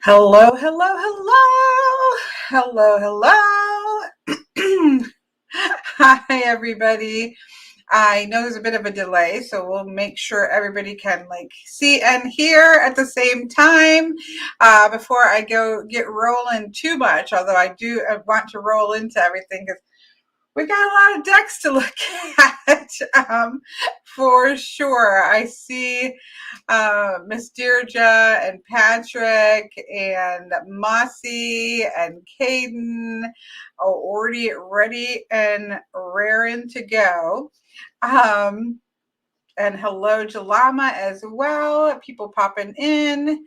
Hello, hello, hello. Hello, hello. Hi, everybody. I know there's a bit of a delay, so we'll make sure everybody can see and hear at the same time before I get rolling too much. Although I want to roll into everything because we got a lot of decks to look at, for sure. I see Miss Deirdre and Patrick and Mossy and Caden already ready and raring to go. And hello, Jalama, as well. People popping in.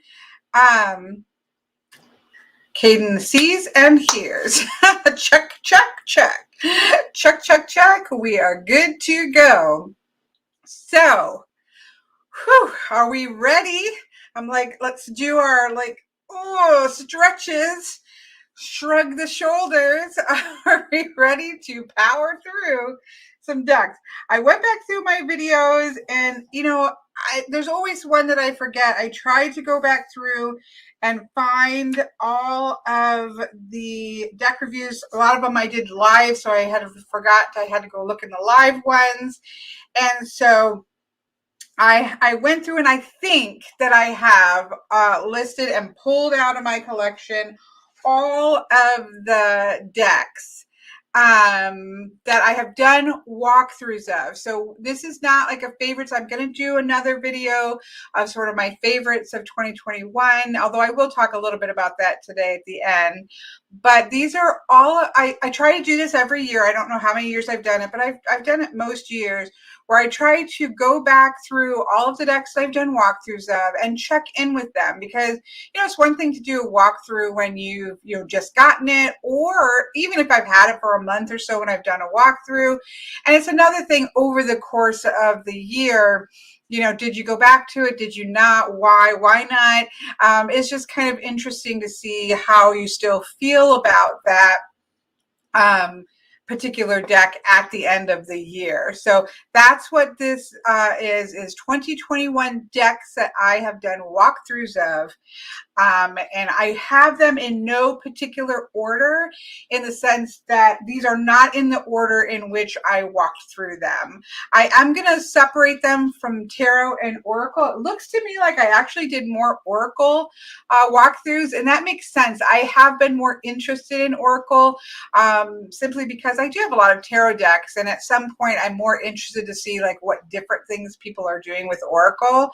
Caden sees and hears. Check, check, check. Check, check, check. We are good to go. So, are we ready? I'm like, let's do our stretches. Shrug the shoulders. Are we ready to power through some decks? I went back through my videos and, there's always one that I forget. I tried to go back through and find all of the deck reviews. A lot of them I did live, so I had to go look in the live ones. And so I went through and I think that I have listed and pulled out of my collection all of the decks that I have done walkthroughs of. So this is not like a favorites. I'm going to do another video of sort of my favorites of 2021, although I will talk a little bit about that today at the end. But these are all, I try to do this every year. I don't know how many years I've done it, but I've done it most years, where I try to go back through all of the decks I've done walkthroughs of and check in with them, because it's one thing to do a walkthrough when you've just gotten it, or even if I've had it for a month or so when I've done a walkthrough, and it's another thing over the course of the year. Did you go back to it? Did you not? Why not? It's just kind of interesting to see how you still feel about that particular deck at the end of the year. So that's what this is 2021 decks that I have done walkthroughs of. And I have them in no particular order, in the sense that these are not in the order in which I walked through them. I am going to separate them from Tarot and Oracle. It looks to me like I actually did more Oracle walkthroughs, and that makes sense. I have been more interested in Oracle simply because I do have a lot of Tarot decks, and at some point I'm more interested to see what different things people are doing with Oracle.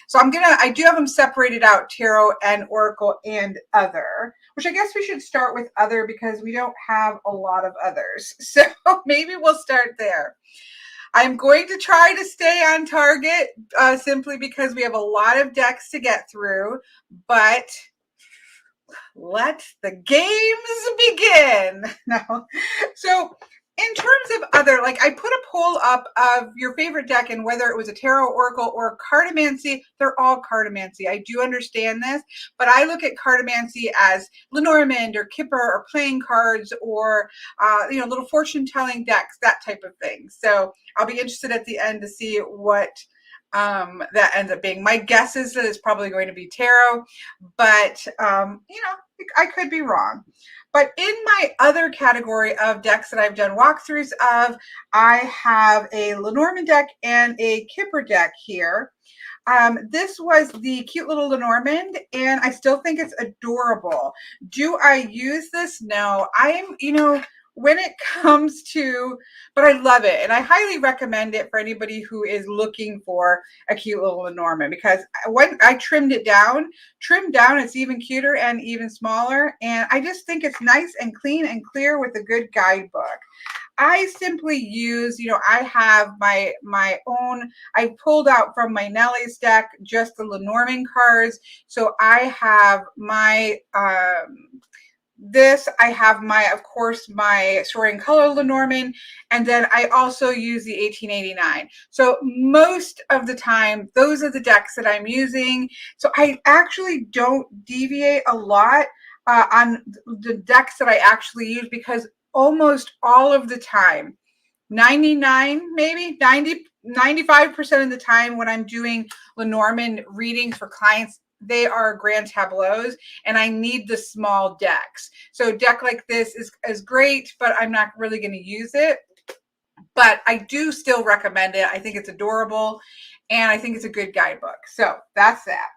So I do have them separated out, Tarot and Oracle and other, which I guess we should start with other because we don't have a lot of others. So maybe we'll start there. I'm going to try to stay on target simply because we have a lot of decks to get through, but let the games begin. No. So in terms of other, I put a poll up of your favorite deck and whether it was a Tarot, Oracle, or Cartomancy. They're all Cartomancy. I do understand this, but I look at Cartomancy as Lenormand or Kipper or playing cards or, little fortune-telling decks, that type of thing. So I'll be interested at the end to see what that ends up being. My guess is that it's probably going to be Tarot, but, I could be wrong. But in my other category of decks that I've done walkthroughs of, I have a Lenormand deck and a Kipper deck here. This was the cute little Lenormand, and I still think it's adorable. Do I use this? No. When it comes to, but I love it, and I highly recommend it for anybody who is looking for a cute little Lenormand, because when I trimmed down, it's even cuter and even smaller, and I just think it's nice and clean and clear with a good guidebook. I simply use, I have my own, I pulled out from my Nelly's deck just the Lenormand cards. So I have my, I have of course, my Soaring Color Lenormand, and then I also use the 1889. So most of the time, those are the decks that I'm using. So I actually don't deviate a lot on the decks that I actually use, because almost all of the time, 99, maybe 90, 95% of the time when I'm doing Lenormand readings for clients, they are grand tableaus and I need the small decks. So a deck like this is great, but I'm not really going to use it. But I do still recommend it. I think it's adorable and I think it's a good guidebook. So that's that.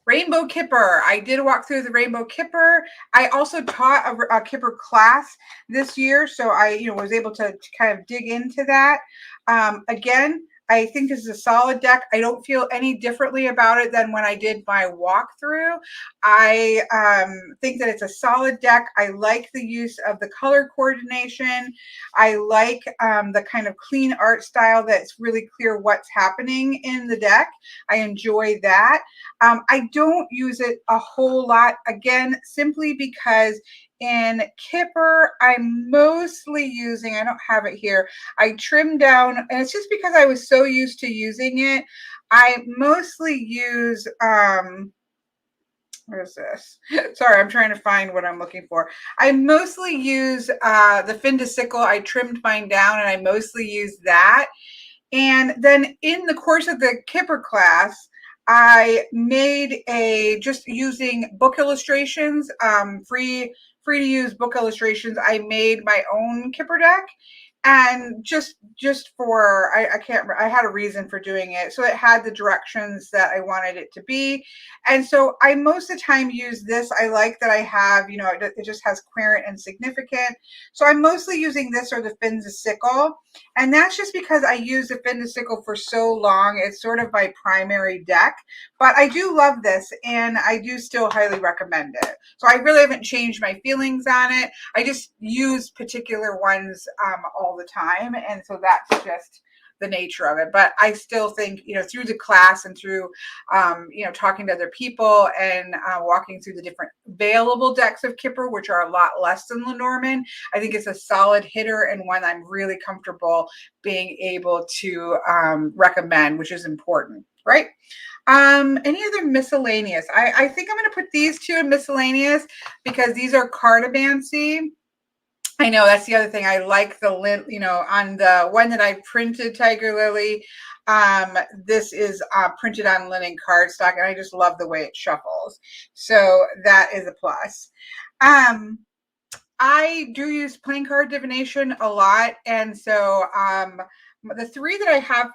Rainbow Kipper. I did walk through the Rainbow Kipper. I also taught a Kipper class this year, so I was able to kind of dig into that. Again, I think this is a solid deck. I don't feel any differently about it than when I did my walkthrough. I think that it's a solid deck. I like the use of the color coordination. I like the kind of clean art style that's really clear what's happening in the deck. I enjoy that. I don't use it a whole lot, again, simply because in Kipper, I'm mostly using, I don't have it here, I trimmed down, and it's just because I was so used to using it. I mostly use, where's this? Sorry, I'm trying to find what I'm looking for. I mostly use the fin de sickle. I trimmed mine down, and I mostly use that. And then in the course of the Kipper class, I made just using book illustrations, free to use book illustrations. I made my own Kipper deck, and just for I had a reason for doing it, so it had the directions that I wanted it to be. And so I most of the time use this. I like that I have, it just has querent and significant, so I'm mostly using this or the fin de sickle. And that's just because I used the fin de sickle for so long. It's sort of my primary deck, but I do love this and I do still highly recommend it. So I really haven't changed my feelings on it. I just use particular ones all the time. And so that's just the nature of it. But I still think, through the class and through, talking to other people and walking through the different available decks of Kipper, which are a lot less than Lenormand, I think it's a solid hitter and one I'm really comfortable being able to recommend, which is important, right? Any other miscellaneous? I think I'm going to put these two in miscellaneous because these are cartomancy. I know that's the other thing. I like the lint, on the one that I printed, Tiger Lily. This is printed on linen cardstock, and I just love the way it shuffles. So that is a plus. I do use playing card divination a lot, and so the three that I have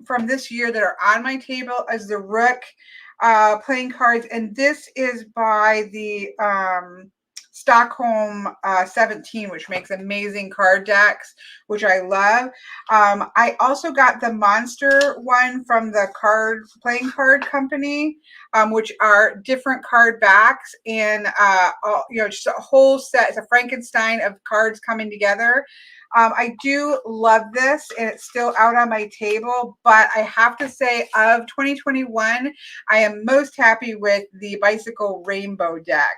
from this year that are on my table is the Rook playing cards, and this is by the Stockholm 17, which makes amazing card decks, which I love. I also got the Monster one from the playing card company, which are different card backs and just a whole set. It's a Frankenstein of cards coming together. I do love this, and it's still out on my table, but I have to say of 2021, I am most happy with the Bicycle Rainbow deck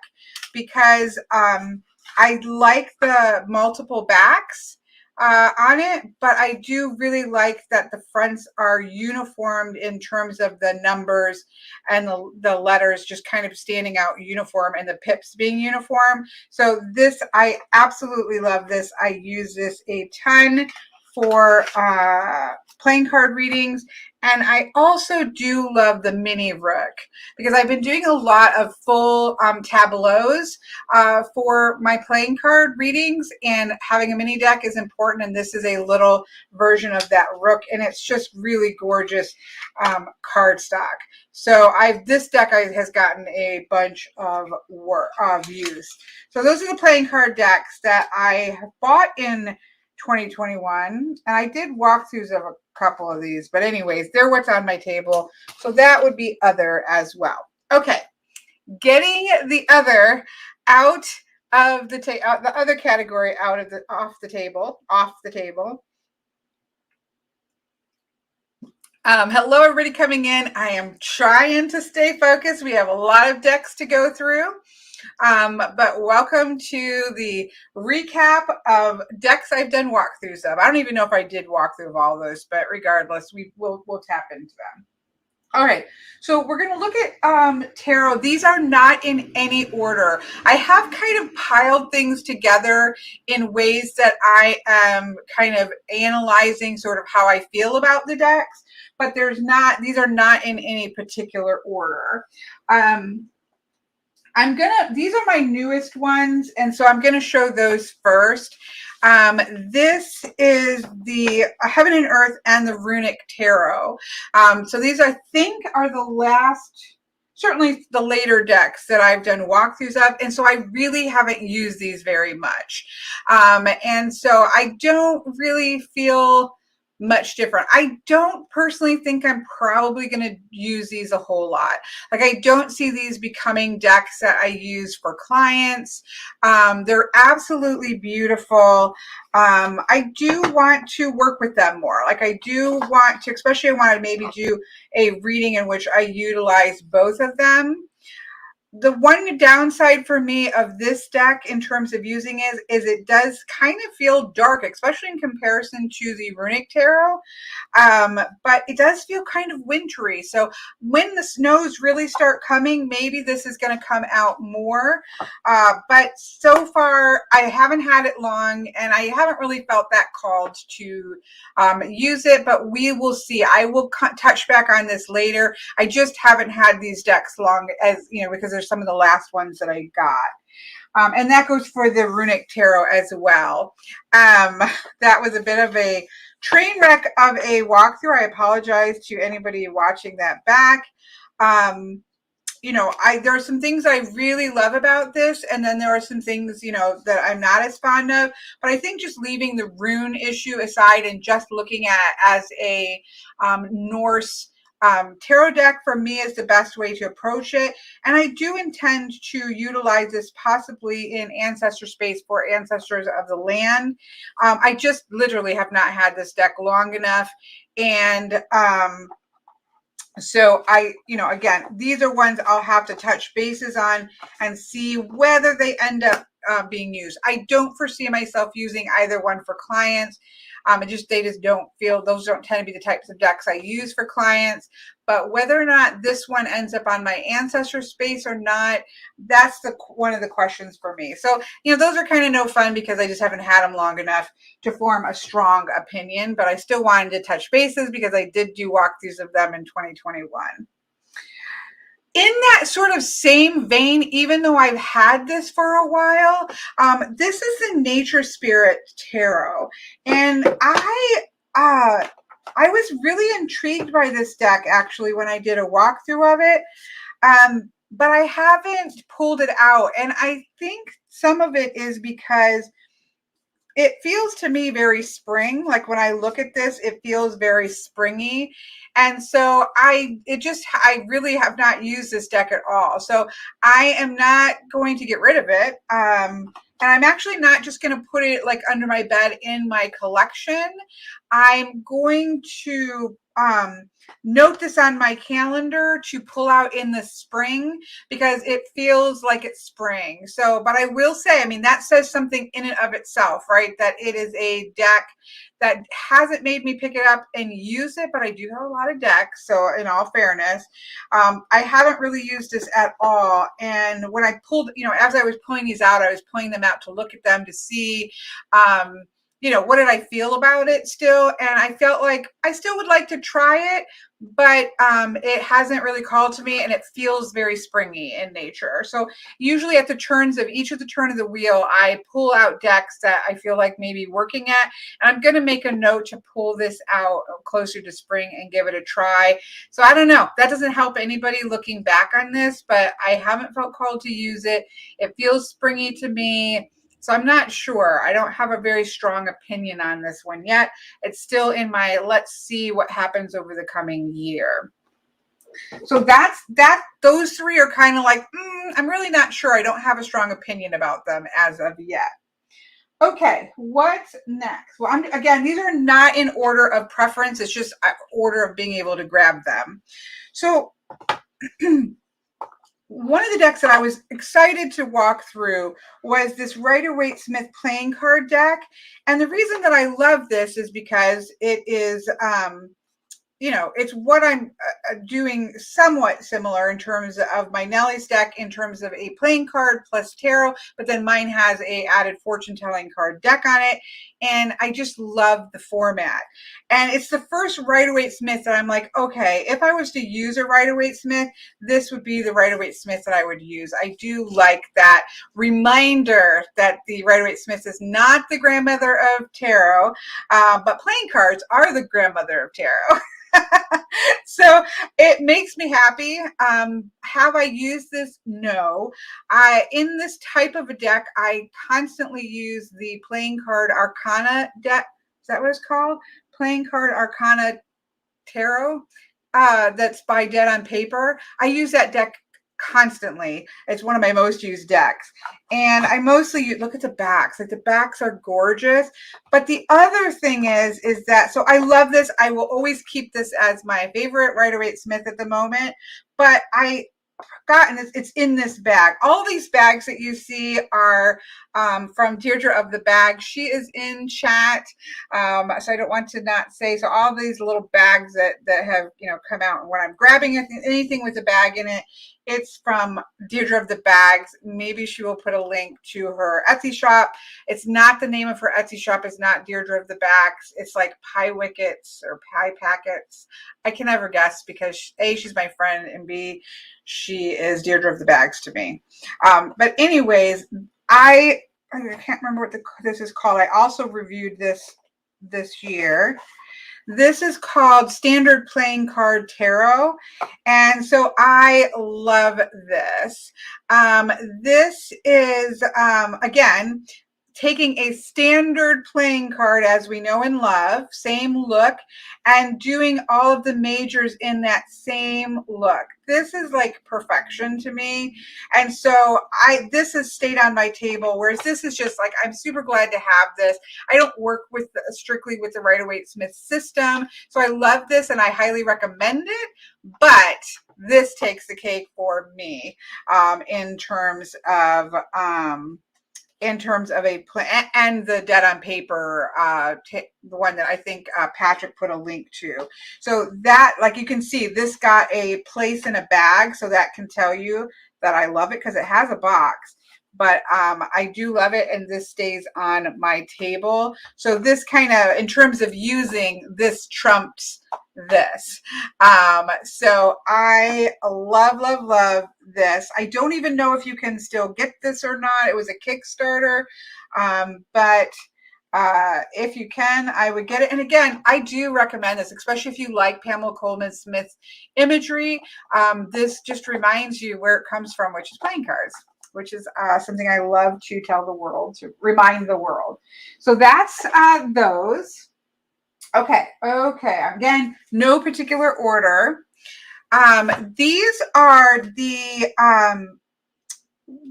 because I like the multiple backs on it, but I do really like that the fronts are uniformed in terms of the numbers and the letters just kind of standing out uniform and the pips being uniform. So this, I absolutely love this. I use this a ton for playing card readings. And I also do love the mini Rook because I've been doing a lot of full tableaus for my playing card readings, and having a mini deck is important. And this is a little version of that Rook, and it's just really gorgeous cardstock. So this deck has gotten a bunch of use. So those are the playing card decks that I have bought in 2021, and I did walkthroughs of a couple of these, but anyways, they're what's on my table. So that would be other as well. Okay, getting the other out of the the other category out of off the table. Hello, everybody coming in. I am trying to stay focused. We have a lot of decks to go through. But welcome to the recap of decks I've done walkthroughs of. I don't even know if I did walkthrough of all those, but regardless, we'll tap into them. All right, so we're going to look at tarot. These are not in any order. I have kind of piled things together in ways that I am kind of analyzing sort of how I feel about the decks, but these are not in any particular order. These are my newest ones, and so I'm gonna show those first. This is the Heaven and Earth and the Runic Tarot. So these, I think, are the last, certainly the later decks that I've done walkthroughs of, and so I really haven't used these very much. And so I don't really feel much different. I don't personally think I'm probably going to use these a whole lot. Like, I don't see these becoming decks that I use for clients. They're absolutely beautiful. I do want to work with them more. Like, I do want to, especially I want to maybe do a reading in which I utilize both of them. The one downside for me of this deck in terms of using it is it does kind of feel dark, especially in comparison to the Runic Tarot. But it does feel kind of wintry. So when the snows really start coming, maybe this is going to come out more. But so far, I haven't had it long, and I haven't really felt that called to use it, but we will see. I will touch back on this later. I just haven't had these decks long, as you know, because there's some of the last ones that I got. And that goes for the Runic Tarot as well. That was a bit of a train wreck of a walkthrough. I apologize to anybody watching that back. You know, there are some things I really love about this, and then there are some things, you know, that I'm not as fond of. But I think just leaving the rune issue aside and just looking at it as a Norse tarot deck for me is the best way to approach it. And I do intend to utilize this possibly in Ancestor space for Ancestors of the Land. I just literally have not had this deck long enough. And so you know, again, these are ones I'll have to touch bases on and see whether they end up being used. I don't foresee myself using either one for clients. They just don't feel, those don't tend to be the types of decks I use for clients. But whether or not this one ends up on my Ancestor space or not, that's one of the questions for me. So, you know, those are kind of no fun because I just haven't had them long enough to form a strong opinion. But I still wanted to touch bases because I did do walkthroughs of them in 2021. In that sort of same vein, even though I've had this for a while, this is the Nature Spirit Tarot. And I was really intrigued by this deck, actually, when I did a walkthrough of it. But I haven't pulled it out. And I think some of it is because it feels to me very spring. Like when I look at this, it feels very springy. And so I really have not used this deck at all. So I am not going to get rid of it. And I'm actually not just going to put it like under my bed in my collection. I'm going to note this on my calendar to pull out in the spring because it feels like it's spring. So, but I will say, I mean, that says something in and of itself, right? That it is a deck that hasn't made me pick it up and use it, but I do have a lot of decks. So in all fairness, I haven't really used this at all. And when I pulled, you know, as I was pulling these out, I was pulling them out to look at them to see, you know, what did I feel about it still? And I felt like I still would like to try it, but it hasn't really called to me, and it feels very springy in nature. So usually at the turns of each of the turn of the wheel, I pull out decks that I feel like maybe working at, and I'm going to make a note to pull this out closer to spring and give it a try. So I don't know. That doesn't help anybody looking back on this, but I haven't felt called to use it. It feels springy to me. So I'm not sure. I don't have a very strong opinion on this one yet. It's still in my, let's see what happens over the coming year. So those three are kind of like, I'm really not sure. I don't have a strong opinion about them as of yet. Okay, what's next? Well, again, these are not in order of preference. It's just order of being able to grab them. So one of the decks that I was excited to walk through was this Rider-Waite Smith playing card deck. And the reason that I love this is because it is, you know, it's what I'm doing somewhat similar in terms of my Nellie's deck, in terms of a playing card plus tarot, but then mine has a added fortune telling card deck on it. And I just love the format. And it's the first Rider-Waite Smith that I'm like, okay, if I was to use a Rider-Waite Smith, this would be the Rider-Waite Smith that I would use. I do like that reminder that the Rider-Waite Smith is not the grandmother of tarot, but playing cards are the grandmother of tarot. So it makes me happy. Have I used this? No. In this type of a deck, I constantly use the playing card Arcana deck. Is that what it's called? Playing card Arcana Tarot. That's by Dead on Paper. I use that deck constantly. It's one of my most used decks. And I mostly look at the backs. Like the backs are gorgeous. But the other thing is that, so I love this. I will always keep this as my favorite Rider-Waite Smith at the moment. But I forgotten it's in this bag. All these bags that you see are from Deirdre of the Bag. She is in chat, so I don't want to not say. So all these little bags that have, you know, come out, and when I'm grabbing anything with a bag in it, it's from Deirdre of the Bags. Maybe she will put a link to her Etsy shop. It's not the name of her Etsy shop. It's not Deirdre of the Bags. It's like Pie Wickets or Pie Packets. I can never guess because A, she's my friend, and B, she is Deirdre of the Bags to me. But anyways, I can't remember what this is called. I also reviewed this year. This is called Standard Playing Card Tarot. And so I love this. This is, again, taking a standard playing card as we know and love, same look, and doing all of the majors in that same look. This is like perfection to me. And so this has stayed on my table, whereas this is just like, I'm super glad to have this. I don't work with strictly with the Rider-Waite Smith system. So I love this and I highly recommend it, but this takes the cake for me in terms of a plan, and the Dead on Paper, the one that I think Patrick put a link to. So that, like you can see, this got a place in a bag, so that can tell you that I love it because it has a box. But I do love it, and this stays on my table. So this kind of, in terms of using, this trumps this. So I love this. I don't even know if you can still get this or not. It was a Kickstarter, but if you can, I would get it. And again, I do recommend this, especially if you like Pamela Coleman Smith's imagery. This just reminds you where it comes from, which is playing cards, which is something I love to tell the world, to remind the world. So that's those. Okay. Again, no particular order. These are the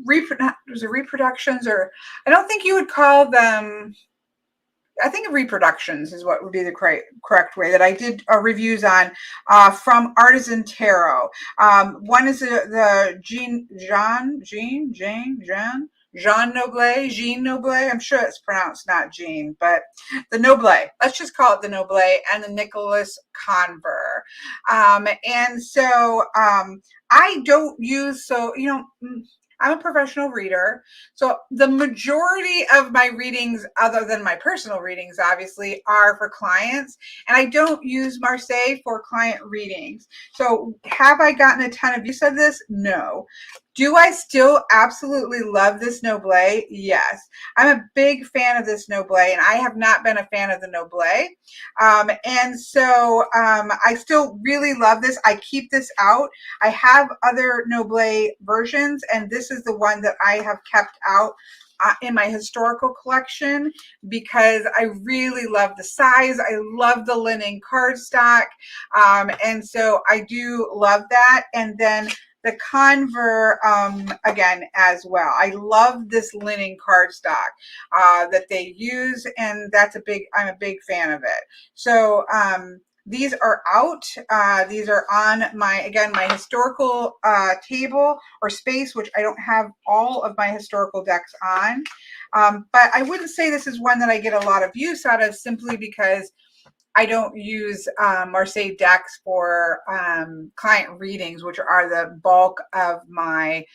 reproductions, or I don't think you would call them. I think reproductions is what would be the correct way, that I did reviews on from Artisan Tarot. One is the Jean Noble. I'm sure it's pronounced not Jean, but the Noble. Let's just call it the Noble, and the Nicholas Conver. And so I don't use, so, you know, I'm a professional reader. So the majority of my readings, other than my personal readings, obviously, are for clients. And I don't use Marseille for client readings. So have I gotten a ton of use of this? No. Do I still absolutely love this Noble? Yes. I'm a big fan of this Noble, and I have not been a fan of the Noble. And so I still really love this. I keep this out. I have other Noble versions, and this is the one that I have kept out in my historical collection because I really love the size. I love the linen cardstock. And so I do love that. And then the Conver, again, as well. I love this linen cardstock that they use, and I'm a big fan of it. So these are out. These are on my historical table or space, which I don't have all of my historical decks on. But I wouldn't say this is one that I get a lot of use out of, simply because I don't use Marseille decks for client readings, which are the bulk of my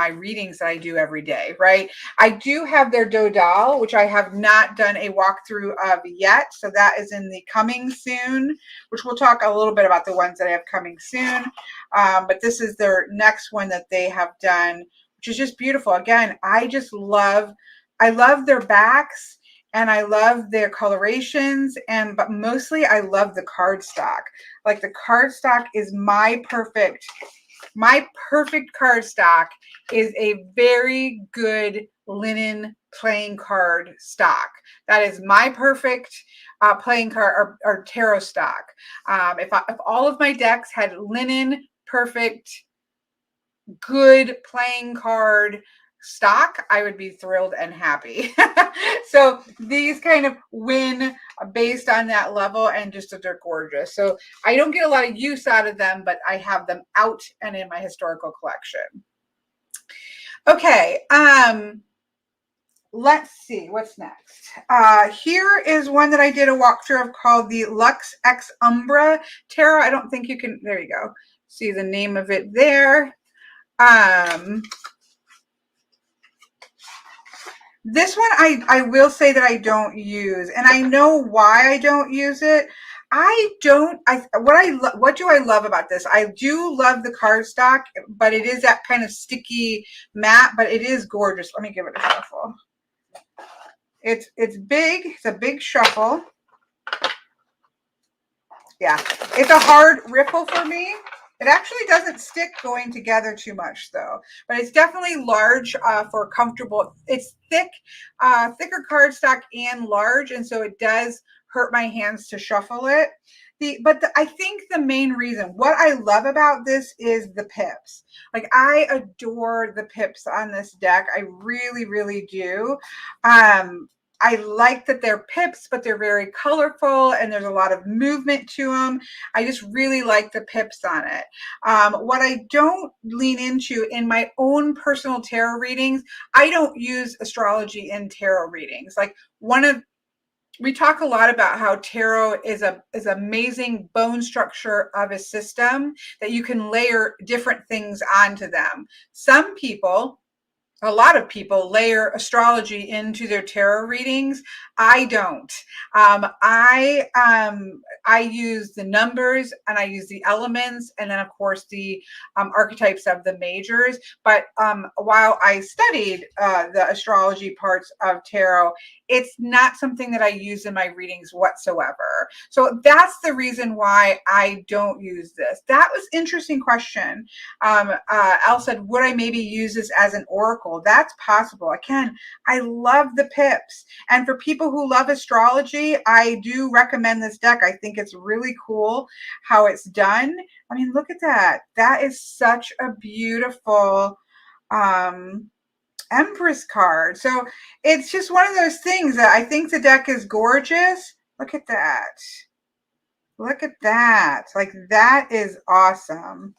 readings that I do every day, right? I do have their Dodal, which I have not done a walkthrough of yet. So that is in the coming soon, which we'll talk a little bit about the ones that I have coming soon. But this is their next one that they have done, which is just beautiful. Again, I love their backs and I love their colorations, but mostly I love the cardstock. Like the cardstock is my perfect cardstock is a very good linen playing card stock. That is my perfect playing card or tarot stock. If all of my decks had linen, perfect, good playing card stock, I would be thrilled and happy. So these kind of win based on that level, and just that they're gorgeous. So I don't get a lot of use out of them, but I have them out and in my historical collection. Okay, let's see what's next. Here is one that I did a walkthrough of called the Lux Ex Umbra Tarot. I don't think you can, there you go, see the name of it there. This one I will say that I don't use, and I know why I don't use it. What do I love about this? I do love the cardstock, but it is that kind of sticky matte, but it is gorgeous. Let me give it a shuffle. It's big. It's a big shuffle. Yeah, it's a hard riffle for me. It actually doesn't stick going together too much though, but it's definitely large for comfortable. It's thick, thicker cardstock and large, and so it does hurt my hands to shuffle it. I think the main reason, what I love about this is the pips. Like I adore the pips on this deck. I really, really do. I like that they're pips, but they're very colorful and there's a lot of movement to them. I just really like the pips on it. What I don't lean into in my own personal tarot readings, I don't use astrology in tarot readings. Like we talk a lot about how tarot is amazing bone structure of a system that you can layer different things onto them. A lot of people layer astrology into their tarot readings. I don't. I use the numbers and I use the elements, and then of course the archetypes of the majors. But while I studied the astrology parts of tarot, it's not something that I use in my readings whatsoever. So that's the reason why I don't use this. That was an interesting question. Al said, would I maybe use this as an oracle? That's possible. Again, I love the pips. And for people who love astrology, I do recommend this deck. I think it's really cool how it's done. I mean, look at that. That is such a beautiful Empress card. So it's just one of those things that I think the deck is gorgeous. Look at that. Look at that. Like that is awesome.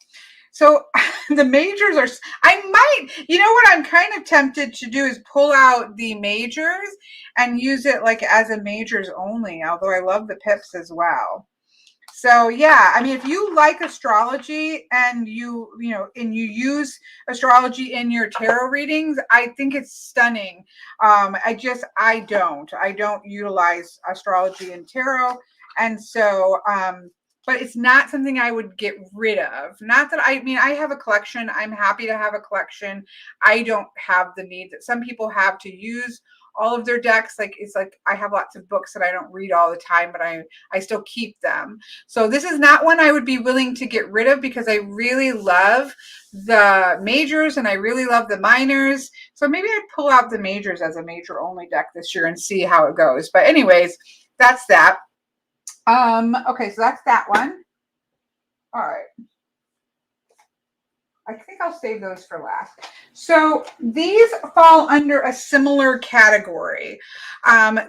So the majors are, you know what I'm kind of tempted to do is pull out the majors and use it like as a majors only, although I love the pips as well. So yeah, I mean, if you like astrology and you use astrology in your tarot readings, I think it's stunning. I don't utilize astrology in tarot. And so, but it's not something I would get rid of. Not that I have a collection. I'm happy to have a collection. I don't have the need that some people have to use all of their decks. Like it's like I have lots of books that I don't read all the time, but I still keep them. So this is not one I would be willing to get rid of because I really love the majors and I really love the minors. So maybe I'd pull out the majors as a major only deck this year and see how it goes. But anyways, that's that. Okay, so that's that one. All right. I think I'll save those for last. So these fall under a similar category.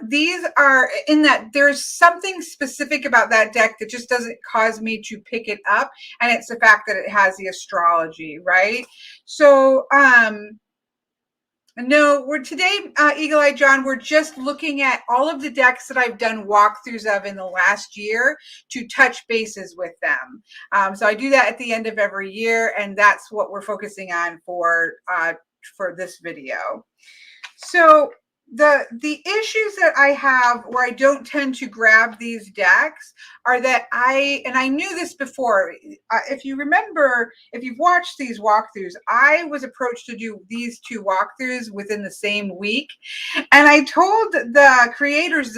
These are in that there's something specific about that deck that just doesn't cause me to pick it up. And it's the fact that it has the astrology, right? So No, we're today, Eagle Eye John, we're just looking at all of the decks that I've done walkthroughs of in the last year to touch bases with them. So I do that at the end of every year, and that's what we're focusing on for this video. So the issues that I have where I don't tend to grab these decks are that I knew this before. If you remember, if you've watched these walkthroughs, I was approached to do these two walkthroughs within the same week. And I told the creators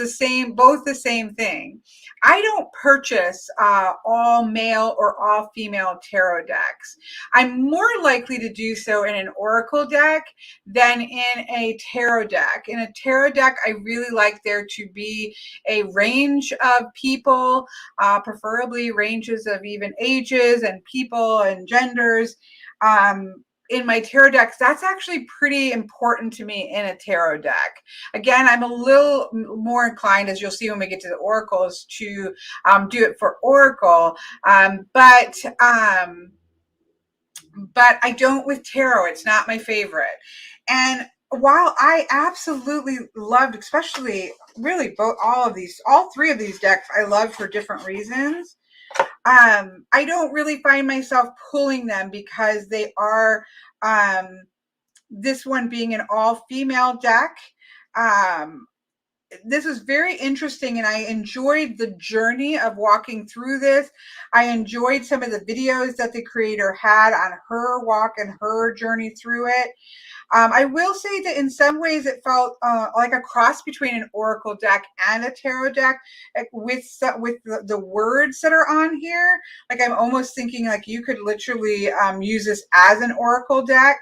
both the same thing. I don't purchase all male or all female tarot decks. I'm more likely to do so in an oracle deck than in a tarot deck. In a tarot deck, I really like there to be a range of people, preferably ranges of even ages and people and genders. In my tarot decks, that's actually pretty important to me in a tarot deck. Again, I'm a little more inclined, as you'll see when we get to the oracles, to do it for oracle, but I don't with tarot. It's not my favorite. And while I absolutely loved, especially really all three of these decks, I loved for different reasons. I don't really find myself pulling them because they are, this one being an all-female deck. This was very interesting, and I enjoyed the journey of walking through this. I enjoyed some of the videos that the creator had on her walk and her journey through it. I will say that in some ways it felt like a cross between an oracle deck and a tarot deck, with the words that are on here. Like, I'm almost thinking like you could literally use this as an oracle deck.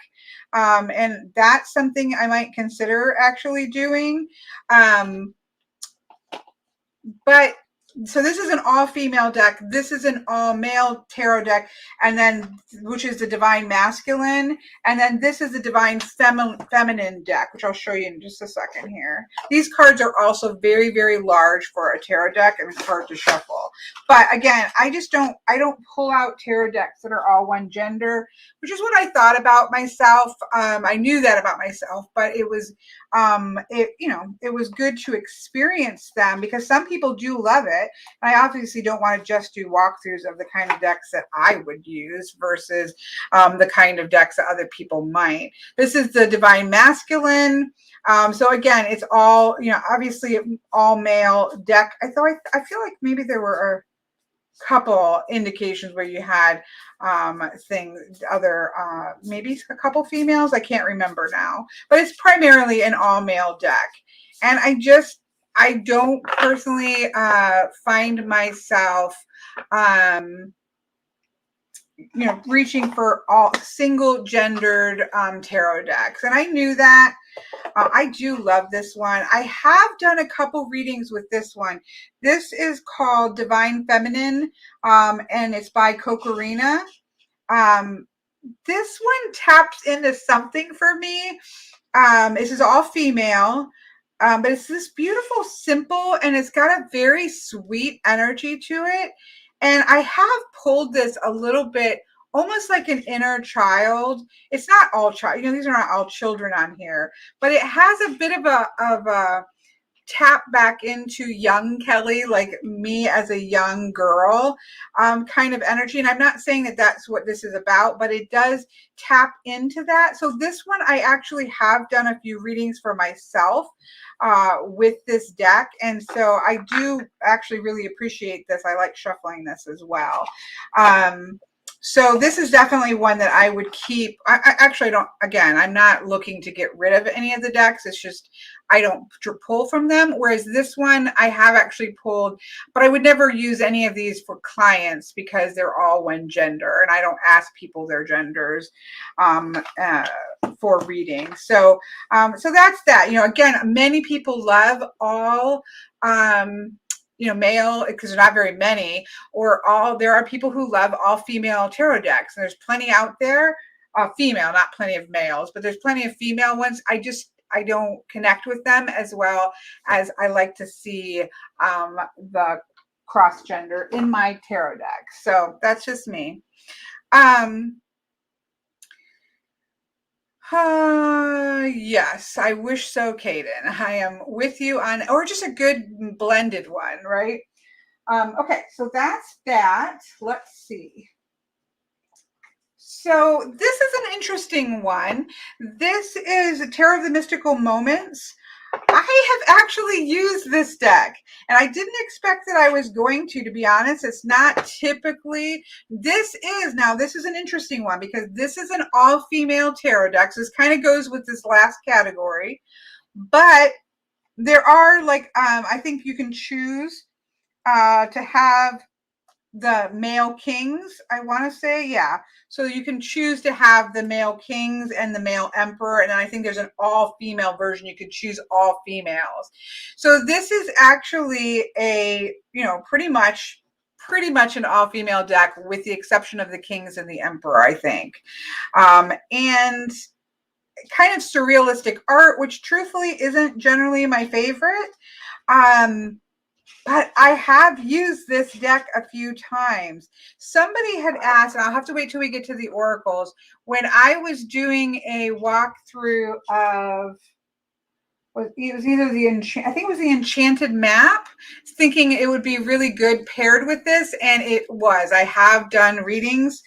And that's something I might consider actually doing. But so this is an all-female deck. This is an all-male tarot deck, and then which is the divine masculine, and then this is the divine feminine deck, which I'll show you in just a second here. These cards are also very, very large for a tarot deck, and it's hard to shuffle. But again, I don't pull out tarot decks that are all one gender, which is what I thought about myself. I knew that about myself, but it was it was good to experience them because some people do love it. And I obviously don't want to just do walkthroughs of the kind of decks that I would use versus the kind of decks that other people might. This is the divine masculine. So again, it's all, obviously all male deck. I feel like maybe there were a couple indications where you had maybe a couple females. I can't remember now, but it's primarily an all male deck. And I don't personally find myself reaching for all single gendered tarot decks. And I knew that. I do love this one. I have done a couple readings with this one. This is called Divine Feminine, and it's by Cocorina. This one taps into something for me. This is all female, but it's this beautiful, simple, and it's got a very sweet energy to it. And I have pulled this a little bit, almost like an inner child. It's not all child, these are not all children on here, but it has a bit of a tap back into young Kelly, like me as a young girl, kind of energy. And I'm not saying that that's what this is about, but it does tap into that. So this one, I actually have done a few readings for myself with this deck. And so I do actually really appreciate this. I like shuffling this as well. So this is definitely one that I would keep. I actually don't, again, I'm not looking to get rid of any of the decks. It's just, I don't pull from them. Whereas this one I have actually pulled, but I would never use any of these for clients because they're all one gender. And I don't ask people their genders for reading. So that's that. Again, many people love all, male, because there's not very many, there are people who love all female tarot decks. And there's plenty out there, female, not plenty of males, but there's plenty of female ones. I don't connect with them as well as I like to see the cross gender in my tarot deck. So that's just me. Yes, I wish so, Kaden. I am with you on, or just a good blended one, right? Okay, so that's that. Let's see. So this is an interesting one. This is Tarot of the Mystical Moments. I have actually used this deck, and I didn't expect that I was going to be honest. It's not typically, this is an interesting one because this is an all-female tarot deck. So this kind of goes with this last category, but there are like, I think you can choose to have the male kings, I want to say, yeah. So you can choose to have the male kings and the male emperor, and I think there's an all-female version. You could choose all females. So this is actually a, pretty much an all-female deck with the exception of the kings and the emperor, I think. And kind of surrealistic art, which truthfully isn't generally my favorite. But I have used this deck a few times. Somebody had asked, and I'll have to wait till we get to the oracles, when I was doing a walkthrough of, it was either I think it was the Enchanted Map, thinking it would be really good paired with this, and it was. I have done readings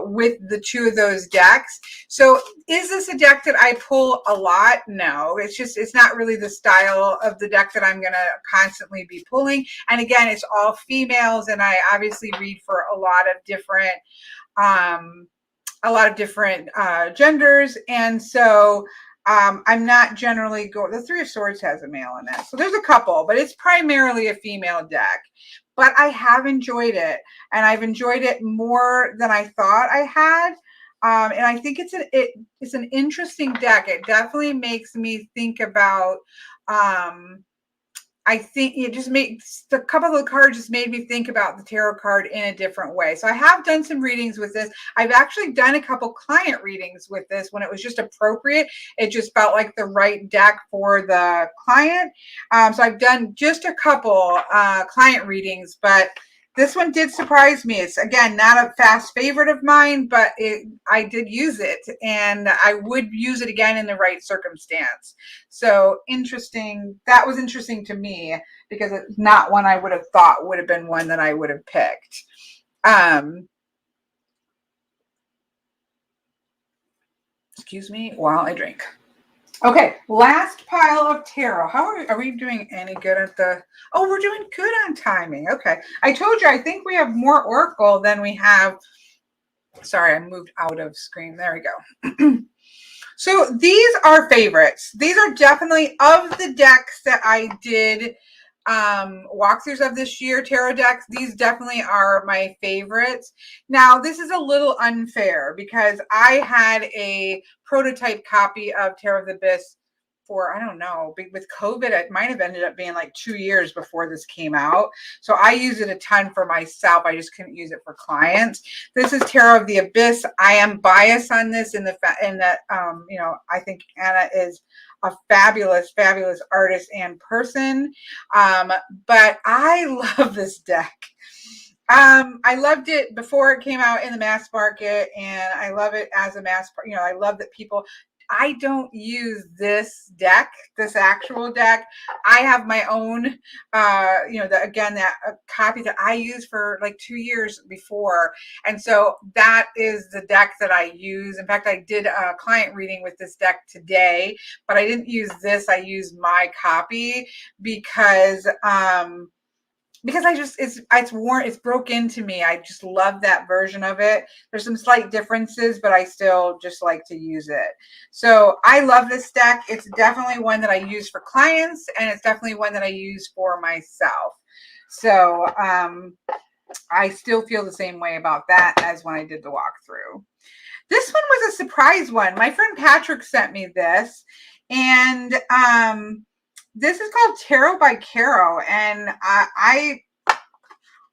with the two of those decks. So is this a deck that I pull a lot? No, it's not really the style of the deck that I'm going to constantly be pulling. And again, it's all females, and I obviously read for a lot of different genders, and so I'm not generally going. The Three of Swords has a male in it, so there's a couple, but it's primarily a female deck. But I have enjoyed it, and I've enjoyed it more than I thought I had. And I think it's an interesting deck. It definitely makes me think about. I think it just makes the couple of the cards just made me think about the tarot card in a different way. So I have done some readings with this. I've actually done a couple client readings with this when it was just appropriate. It just felt like the right deck for the client. So I've done just a couple client readings, but this one did surprise me. It's, again, not a fast favorite of mine, but I did use it, and I would use it again in the right circumstance. So interesting. That was interesting to me because it's not one I would have thought would have been one that I would have picked. Excuse me while I drink. Okay, last pile of tarot. How are we doing any good at the, oh, we're doing good on timing. Okay. I told you, I think we have more oracle than we have. Sorry, I moved out of screen. There we go. So these are favorites. These are definitely, of the decks that I did walkthroughs of this year, tarot decks, these definitely are my favorites. Now, this is a little unfair because I had a prototype copy of Tarot of the Abyss for, I don't know, with COVID, it might have ended up being like 2 years before this came out. So I use it a ton for myself. I just couldn't use it for clients. This is Tarot of the Abyss. I am biased on this in that I think Anna is a fabulous, fabulous artist and person. But I love this deck. I loved it before it came out in the mass market, and I love it as a mass, I love that people, I don't use this deck, this actual deck. I have my own, that copy that I used for like 2 years before. And so that is the deck that I use. In fact, I did a client reading with this deck today, but I didn't use this. I used my copy because it's broke into me. I just love that version of it. There's some slight differences, but I still just like to use it. So I love this deck. It's definitely one that I use for clients, and it's definitely one that I use for myself. So I still feel the same way about that as when I did the walkthrough. This one was a surprise one. My friend Patrick sent me this, and this is called Tarot by Caro, and I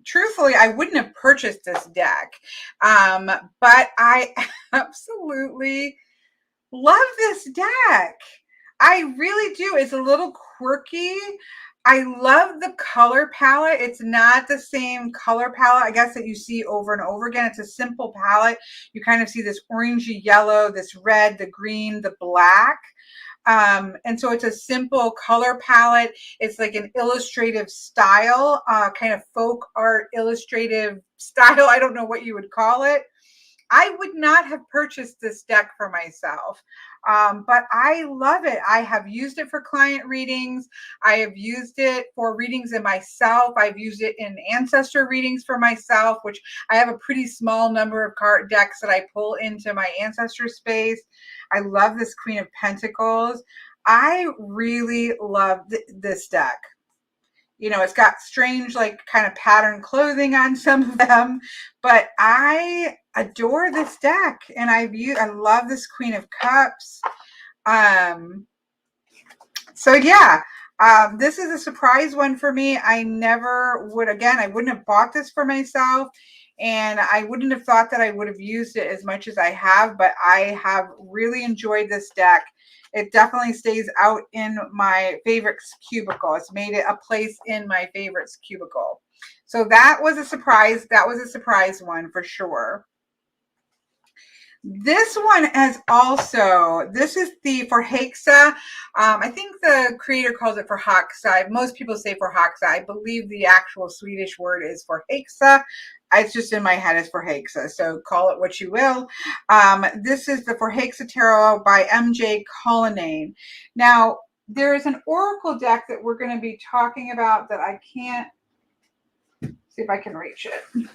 truthfully, I wouldn't have purchased this deck, but I absolutely love this deck. I really do. It's a little quirky. I love the color palette. It's not the same color palette, I guess, that you see over and over again. It's a simple palette. You kind of see this orangey yellow, this red, the green, the black. And so it's a simple color palette. It's like an illustrative style, kind of folk art illustrative style. I don't know what you would call it. I would not have purchased this deck for myself, but I love it. I have used it for client readings. I have used it for readings in myself. I've used it in Ancestor readings for myself, which I have a pretty small number of card decks that I pull into my Ancestor space. I love this Queen of Pentacles. I really love this deck. You know, it's got strange, like, kind of pattern clothing on some of them, but I adore this deck, and I love this Queen of Cups. So yeah, this is a surprise one for me. I never would, again, I wouldn't have bought this for myself, and I wouldn't have thought that I would have used it as much as I have, but I have really enjoyed this deck. It definitely stays out in my favorites cubicle. It's made it a place in my favorites cubicle. So that was a surprise. That was a surprise one for sure. This one is also, this is the for Hexa. I think the creator calls it for Haxa. Most people say for Haxa. I believe the actual Swedish word is for Hexa. It's just in my head is for Hexa, so call it what you will. This is the For Hexa Tarot by MJ Cullinane. Now, there is an oracle deck that we're going to be talking about that I can't see if I can reach it.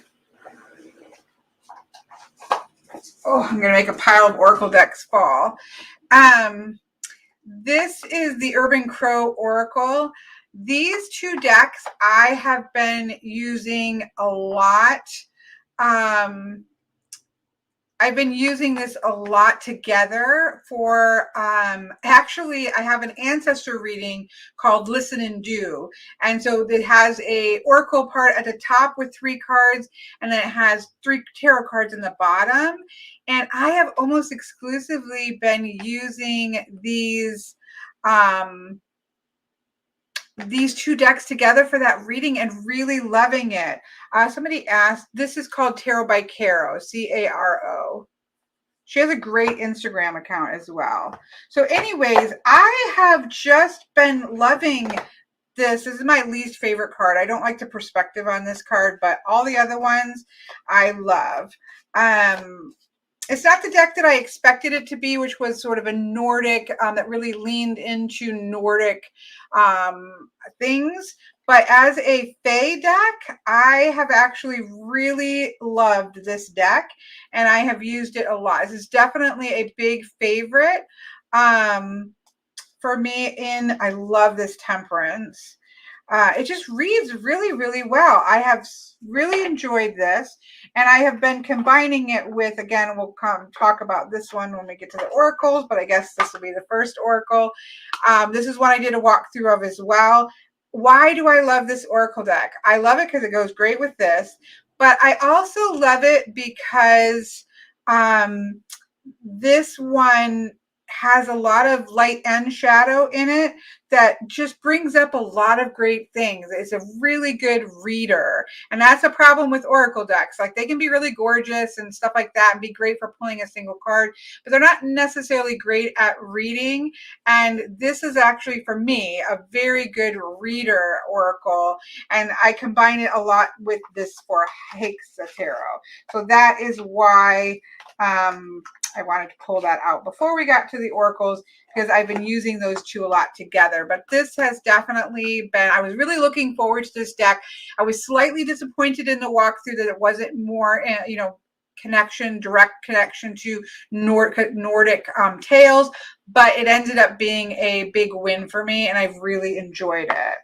Oh, I'm going to make a pile of oracle decks fall. This is the Urban Crow Oracle. These two decks I have been using a lot. I've been using this a lot together for, actually, I have an Ancestor reading called Listen and Do. And so it has a oracle part at the top with 3 cards, and then it has 3 tarot cards in the bottom. And I have almost exclusively been using these two decks together for that reading and really loving it. Somebody asked, this is called Tarot by Caro, C-A-R-O. She has a great Instagram account as well. So anyways, I have just been loving this. This is my least favorite card. I don't like the perspective on this card, but all the other ones I love. It's not the deck that I expected it to be, which was sort of a Nordic, that really leaned into Nordic things. But as a Fae deck, I have actually really loved this deck, and I have used it a lot. This is definitely a big favorite for me. I love this Temperance. It just reads really, really well. I have really enjoyed this, and I have been combining it with, again, we'll talk about this one when we get to the oracles, but I guess this will be the first oracle. This is one I did a walkthrough of as well. Why do I love this oracle deck? I love it because it goes great with this, but I also love it because this one has a lot of light and shadow in it that just brings up a lot of great things. It's a really good reader. And that's a problem with oracle decks. Like, they can be really gorgeous and stuff like that and be great for pulling a single card, but they're not necessarily great at reading. And this is actually, for me, a very good reader oracle. And I combine it a lot with this for Hexa Tarot. So that is why I wanted to pull that out before we got to the oracles, because I've been using those two a lot together. But this has definitely been, I was really looking forward to this deck. I was slightly disappointed in the walkthrough that it wasn't more, direct connection to Nordic tales, but it ended up being a big win for me, and I've really enjoyed it.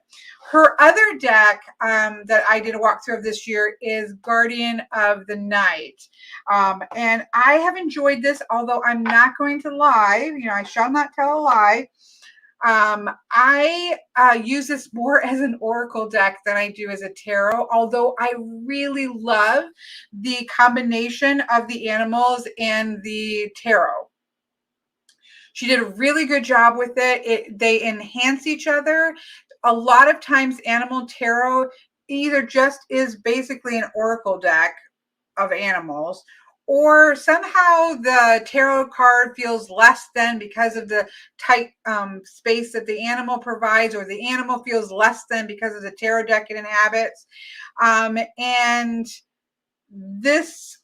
Her other deck that I did a walkthrough of this year is Guardian of the Night. And I have enjoyed this, although I'm not going to lie. I shall not tell a lie. I use this more as an oracle deck than I do as a tarot, although I really love the combination of the animals and the tarot. She did a really good job with it. They enhance each other. a lot of times Animal Tarot either just is basically an oracle deck of animals, or somehow the tarot card feels less than because of the tight space that the animal provides, or the animal feels less than because of the tarot deck it inhabits. And this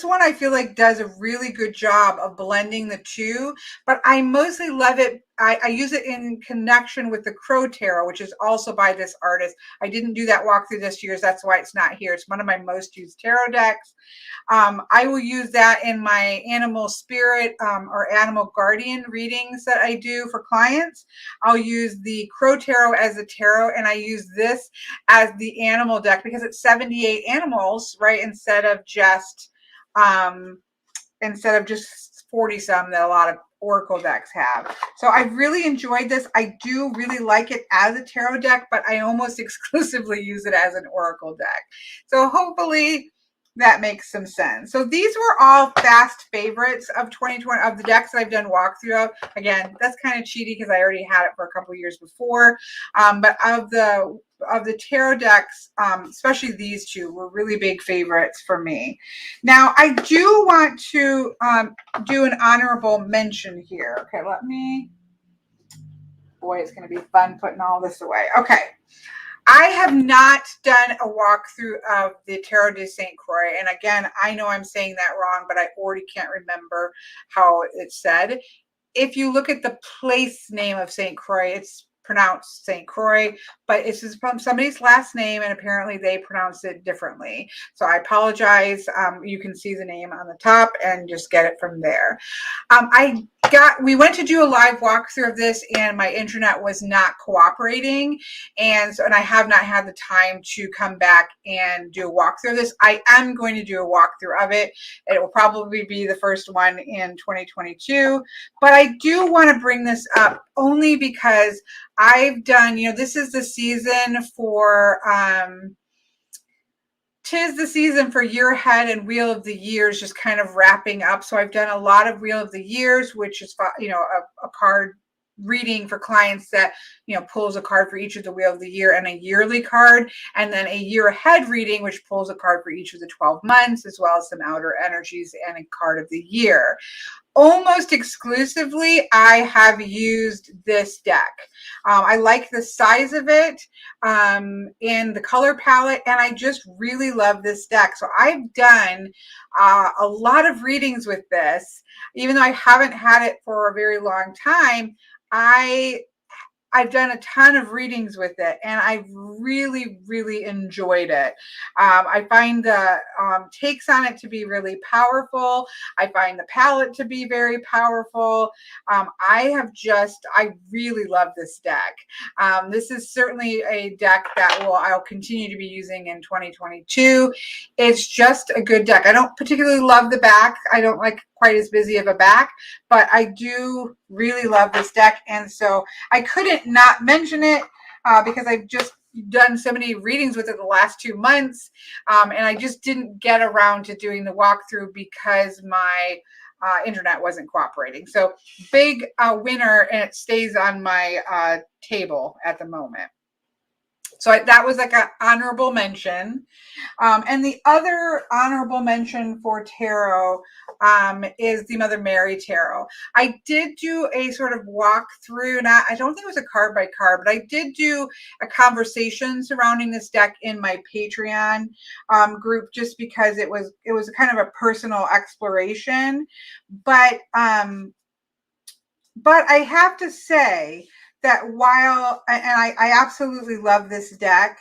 one I feel like does a really good job of blending the two, but I mostly love it. I use it in connection with the Crow Tarot, which is also by this artist. I didn't do that walkthrough this year, so that's why it's not here. It's one of my most used tarot decks. I will use that in my animal spirit or animal guardian readings that I do for clients. I'll use the Crow Tarot as a tarot, and I use this as the animal deck because it's 78 animals, right? Instead of just 40 some that a lot of oracle decks have. So I've really enjoyed this. I do really like it as a tarot deck, but I almost exclusively use it as an oracle deck. So hopefully that makes some sense. So these were all fast favorites of 2020 of the decks that I've done walkthrough of. Again, that's kind of cheaty because I already had it for a couple of years before. But of the tarot decks, especially these two were really big favorites for me. Now I do want to do an honorable mention here. Okay, boy, it's going to be fun putting all this away. Okay. I have not done a walkthrough of the Tarot de St. Croix. And again, I know I'm saying that wrong, but I already can't remember how it's said. If you look at the place name of St. Croix, it's pronounced St. Croix, but it's just from somebody's last name, and apparently they pronounce it differently. So I apologize. You can see the name on the top and just get it from there. We went to do a live walkthrough of this, and my internet was not cooperating, and I have not had the time to come back and do a walkthrough of this. I am going to do a walkthrough of it. It will probably be the first one in 2022, but I do want to bring this up only because I've done, this is the season for, 'tis the season for Year Ahead and Wheel of the Years just kind of wrapping up. So I've done a lot of Wheel of the Years, which is, a card reading for clients that, pulls a card for each of the Wheel of the Year and a yearly card, and then a Year Ahead reading, which pulls a card for each of the 12 months, as well as some outer energies and a card of the year. Almost exclusively, I have used this deck. I like the size of it and the color palette, and I just really love this deck. So I've done a lot of readings with this. Even though I haven't had it for a very long time, I've done a ton of readings with it, and I've really, really enjoyed it. I find the takes on it to be really powerful. I find the palette to be very powerful. I really love this deck. This is certainly a deck that I'll continue to be using in 2022. It's just a good deck. I don't particularly love the back. I don't like quite as busy of a back, but I do really love this deck, and so I couldn't not mention it because I've just done so many readings with it the last 2 months, and I just didn't get around to doing the walkthrough because my internet wasn't cooperating. So big winner, and it stays on my table at the moment. So that was like an honorable mention. And the other honorable mention for tarot is the Mother Mary Tarot. I did do a sort of walkthrough, and I don't think it was a card by card, but I did do a conversation surrounding this deck in my Patreon group, just because it was kind of a personal exploration. But I have to say that I absolutely love this deck,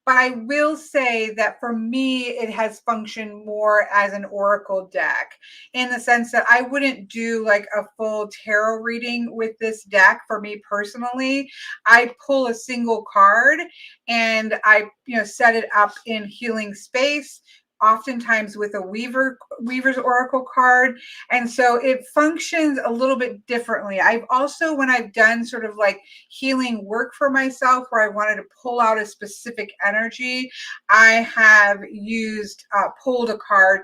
but I will say that for me, it has functioned more as an oracle deck, in the sense that I wouldn't do like a full tarot reading with this deck. For me personally, I pull a single card and I set it up in healing space, oftentimes with a Weaver's Oracle card. And so it functions a little bit differently. I've also, when I've done sort of like healing work for myself where I wanted to pull out a specific energy, I have pulled a card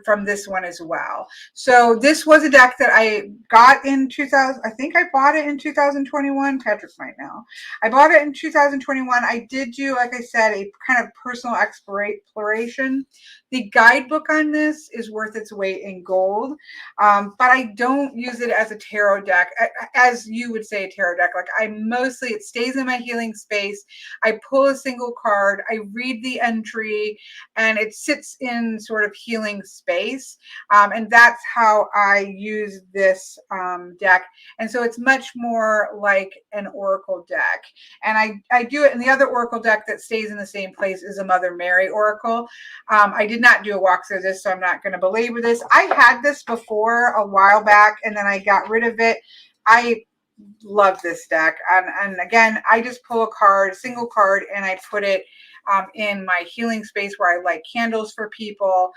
from this one as well. So this was a deck that I got in 2000. I think I bought it in 2021. Patrick might know. I bought it in 2021. I did do, like I said, a kind of personal exploration. The guidebook on this is worth its weight in gold, but I don't use it as a tarot deck, as you would say a tarot deck. Like it stays in my healing space. I pull a single card, I read the entry, and it sits in sort of healing space. And that's how I use this deck. And so it's much more like an oracle deck. And I do it in the other oracle deck that stays in the same place is a Mother Mary oracle. I did not do a walkthrough of this, so I'm not going to belabor this. I had this before a while back, and then I got rid of it. I love this deck. And again, I just pull a single card, and I put it in my healing space where I light candles for people.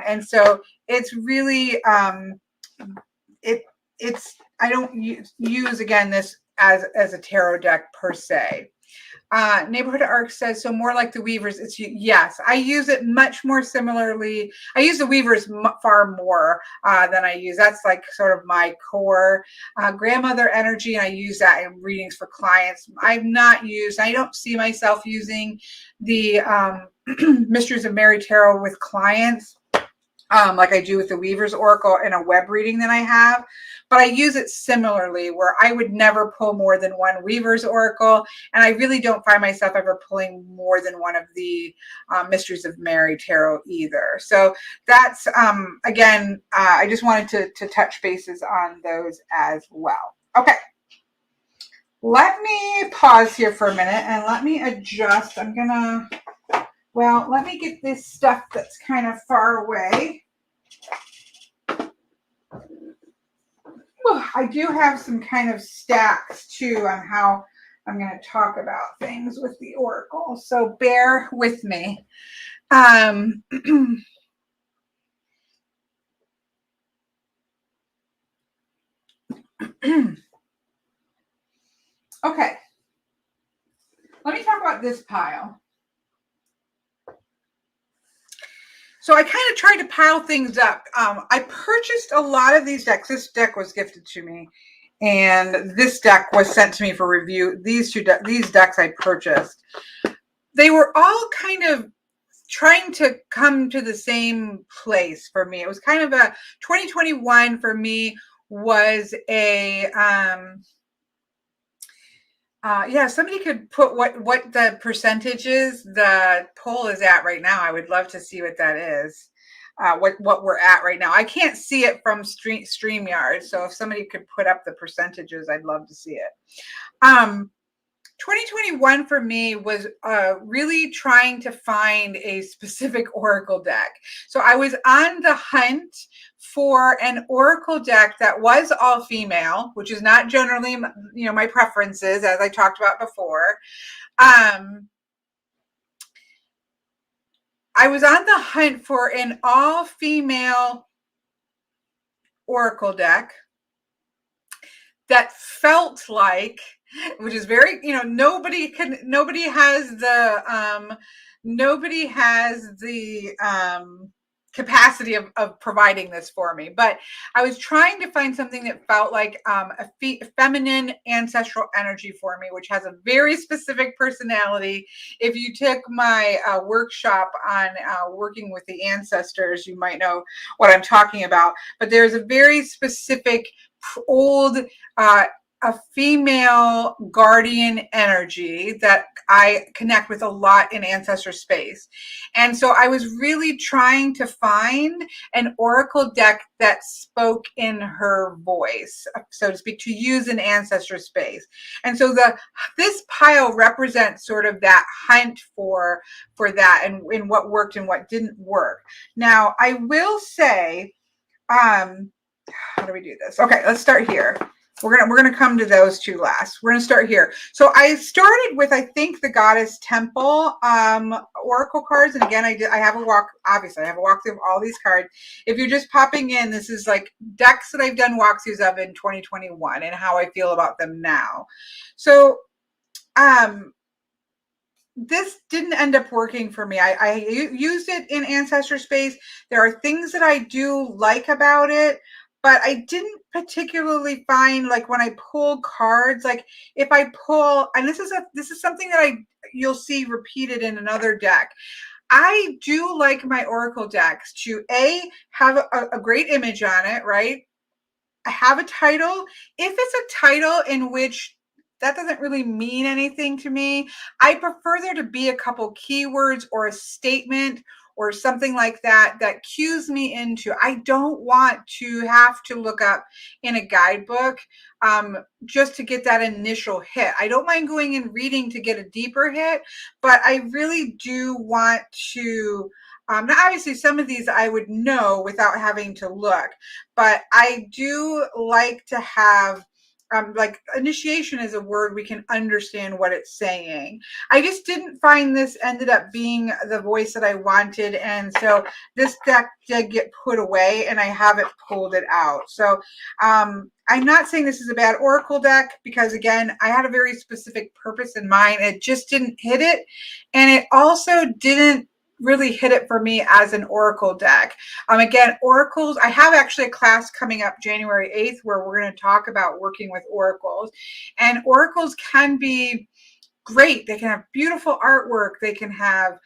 And so it's really, I don't use again, this as a tarot deck per se. Neighborhood Arc says, so more like the Weavers. Yes, I use it much more similarly. I use the Weavers far more than I use. That's like sort of my core grandmother energy, and I use that in readings for clients. I don't see myself using the Mysteries of Mary Tarot with clients like I do with the Weaver's Oracle in a web reading that I have. But I use it similarly, where I would never pull more than one Weaver's Oracle, and I really don't find myself ever pulling more than one of the Mysteries of Mary Tarot either. So that's, again, I just wanted to touch bases on those as well. Okay. Let me pause here for a minute and let me adjust. Let me get this stuff that's kind of far away. I do have some kind of stacks too on how I'm going to talk about things with the Oracle, so bear with me. Okay, let me talk about this pile. So I kind of tried to pile things up. I purchased a lot of these decks. This deck was gifted to me, and this deck was sent to me for review. These decks I purchased. They were all kind of trying to come to the same place for me. It was kind of a 2021 for me was a somebody could put what the percentages the poll is at right now. I would love to see what that is. What we're at right now. I can't see it from StreamYard, so if somebody could put up the percentages, I'd love to see it. 2021 for me was really trying to find a specific Oracle deck. So I was on the hunt for an Oracle deck that was all female, which is not generally, my preferences, as I talked about before. I was on the hunt for an all female Oracle deck that felt like, which is very, nobody has the capacity of providing this for me, but I was trying to find something that felt like a feminine ancestral energy for me, which has a very specific personality. If you took my workshop on working with the ancestors, you might know what I'm talking about, but there's a very specific old a female guardian energy that I connect with a lot in ancestor space. And so I was really trying to find an Oracle deck that spoke in her voice, so to speak, to use in ancestor space. And so this pile represents sort of that hunt for that and what worked and what didn't work. Now, I will say, how do we do this? Okay, let's start here. We're gonna come to those two last. We're gonna start here. So I started with, I think, the Goddess Temple oracle cards, and again, I have a obviously I have a walkthrough of all these cards. If you're just popping in, this is like decks that I've done walkthroughs of in 2021 and how I feel about them now. So this didn't end up working for me. I used it in Ancestor space. There are things that I do like about it, but I didn't particularly find, like, when I pull cards, like if I pull, and this is something that you'll see repeated in another deck. I do like my oracle decks to have a great image on it, right? I have a title. If it's a title in which that doesn't really mean anything to me, I prefer there to be a couple keywords or a statement or something like that that cues me into. I don't want to have to look up in a guidebook just to get that initial hit. I don't mind going and reading to get a deeper hit, but I really do want to. Now, obviously, some of these I would know without having to look, but I do like to have, like, initiation is a word we can understand what it's saying. I just didn't find this ended up being the voice that I wanted, and so this deck did get put away, and I haven't pulled it out. So I'm not saying this is a bad oracle deck, because again, I had a very specific purpose in mind. It just didn't hit it, and it also didn't really hit it for me as an oracle deck. Again, oracles, I have actually a class coming up January 8th where we're going to talk about working with oracles, and oracles can be great. They can have beautiful artwork. They can have,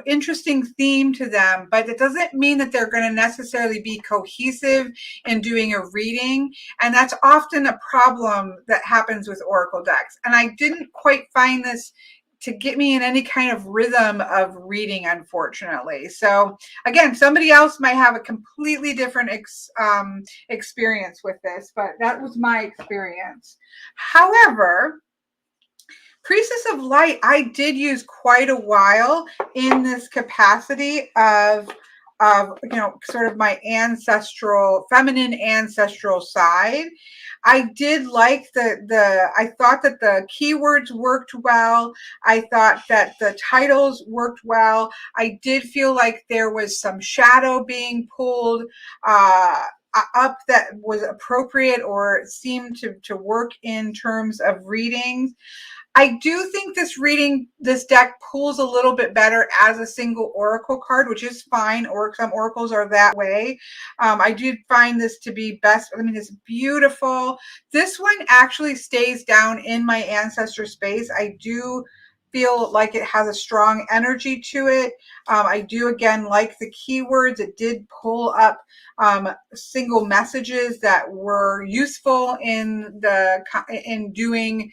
interesting theme to them, but it doesn't mean that they're going to necessarily be cohesive in doing a reading. And that's often a problem that happens with oracle decks. And I didn't quite find this to get me in any kind of rhythm of reading, unfortunately. So again, somebody else might have a completely different experience with this, but that was my experience. However, Priestess of Light, I did use quite a while in this capacity of sort of my feminine ancestral side. I did like I thought that the keywords worked well. I thought that the titles worked well. I did feel like there was some shadow being pulled up that was appropriate or seemed to work in terms of readings. I do think this deck pulls a little bit better as a single oracle card, which is fine, or some oracles are that way. I did find this to be best. I mean, it's beautiful. This one actually stays down in my ancestor space. I do feel like it has a strong energy to it. I do, again, like the keywords. It did pull up single messages that were useful in doing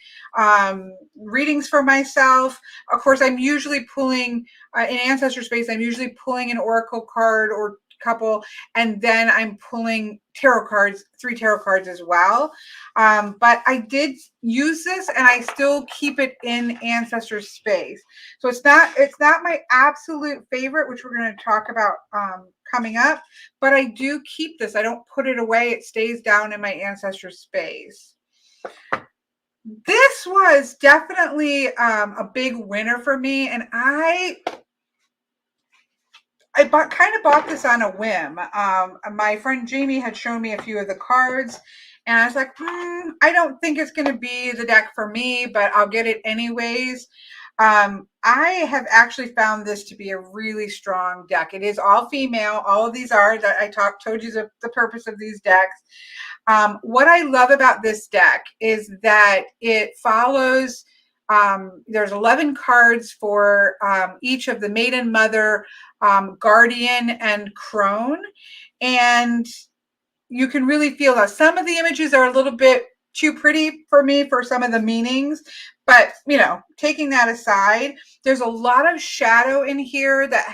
readings for myself. Of course, I'm usually pulling in ancestor space. I'm usually pulling an oracle card or couple, and then I'm pulling tarot cards, 3 tarot cards as well. But I did use this, and I still keep it in ancestor space. So it's not my absolute favorite, which we're going to talk about coming up, but I do keep this. I don't put it away. It stays down in my ancestor space. This was definitely a big winner for me, and I kind of bought this on a whim. My friend Jamie had shown me a few of the cards, and I was like, I don't think it's going to be the deck for me, but I'll get it anyways. I have actually found this to be a really strong deck. It is all female. All of these are that I told you the purpose of these decks. What I love about this deck is that it follows, there's 11 cards for each of the Maiden, Mother, Guardian, and Crone. And you can really feel that some of the images are a little bit too pretty for me for some of the meanings. But, taking that aside, there's a lot of shadow in here that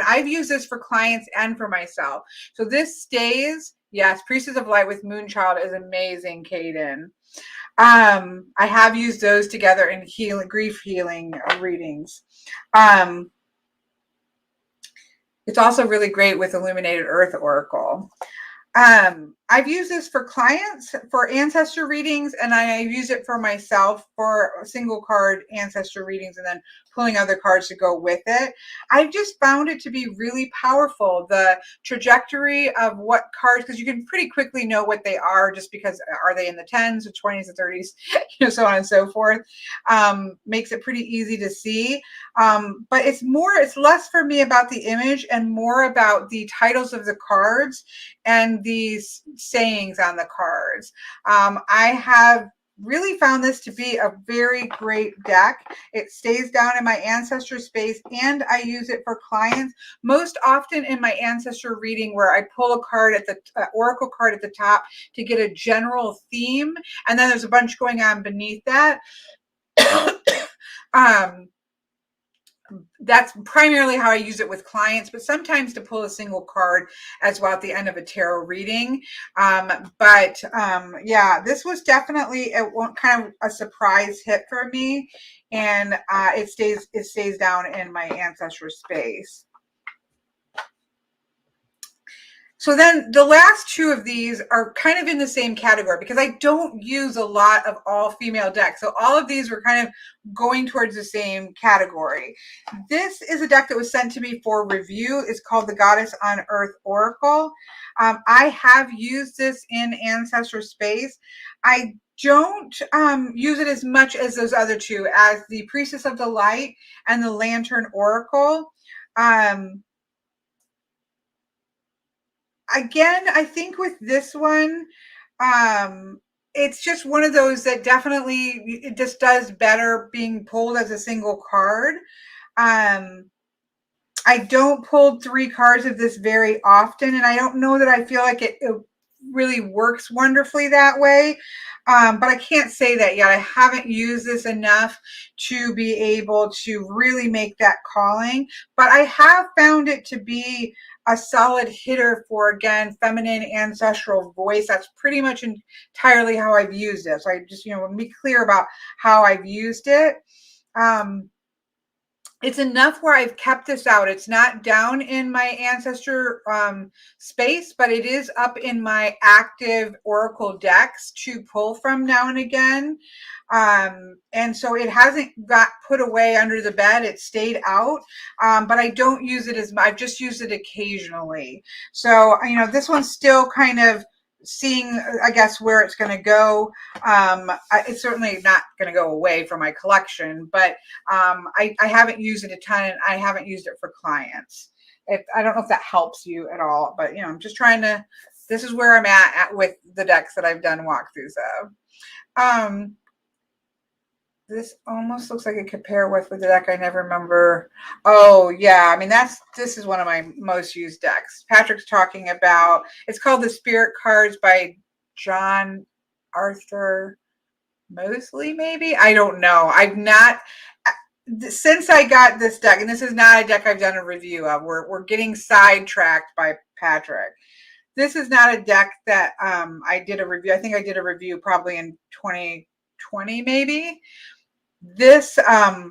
I've used this for clients and for myself. So this stays. Yes, Priestess of Light with Moonchild is amazing, Caden. I have used those together in grief healing readings. It's also really great with Illuminated Earth Oracle. I've used this for clients for ancestor readings, and I use it for myself for single card ancestor readings and then pulling other cards to go with it. I've just found it to be really powerful. The trajectory of what cards, because you can pretty quickly know what they are just because are they in the 10s or 20s or 30s, so on and so forth. Makes it pretty easy to see. But it's less for me about the image and more about the titles of the cards and these sayings on the cards. I have really found this to be a very great deck. It stays down in my ancestor space, and I use it for clients most often in my ancestor reading, where I pull a card at the oracle card at the top to get a general theme, and then there's a bunch going on beneath that. That's primarily how I use it with clients, but sometimes to pull a single card as well at the end of a tarot reading. Yeah, this was definitely kind of a surprise hit for me, and it stays down in my ancestral space. So then the last two of these are kind of in the same category because I don't use a lot of all female decks. So all of these were kind of going towards the same category. This is a deck that was sent to me for review. It's called the Goddess on Earth Oracle. I have used this in ancestor space. I don't use it as much as those other two, as the Priestess of the Light and the Lantern Oracle. Again, I think with this one, it's just one of those that definitely it just does better being pulled as a single card. I don't pull 3 cards of this very often, and I don't know that I feel like it really works wonderfully that way. But I can't say that yet. I haven't used this enough to be able to really make that calling, but I have found it to be a solid hitter for, again, feminine ancestral voice. That's pretty much entirely how I've used it. So I just, want to be clear about how I've used it. It's enough where I've kept this out. It's not down in my ancestor space, but it is up in my active oracle decks to pull from now and again. And so it hasn't got put away under the bed. It stayed out, but I don't use it as much. I've just used it occasionally. So, this one's still kind of seeing, I guess, where it's going to go. It's certainly not going to go away from my collection, but I haven't used it a ton, and I haven't used it for clients. I don't know if that helps you at all, but I'm just trying to, this is where I'm at with the decks that I've done walkthroughs of. This almost looks like it could pair with the deck I never remember. Oh yeah, I mean this is one of my most used decks. Patrick's talking about, it's called the Spirit Cards by John Arthur Mosley, maybe? I don't know. I've not, since I got this deck, and this is not a deck I've done a review of. We're getting sidetracked by Patrick. This is not a deck that I did a review. I think I did a review probably in 2020 maybe. This, I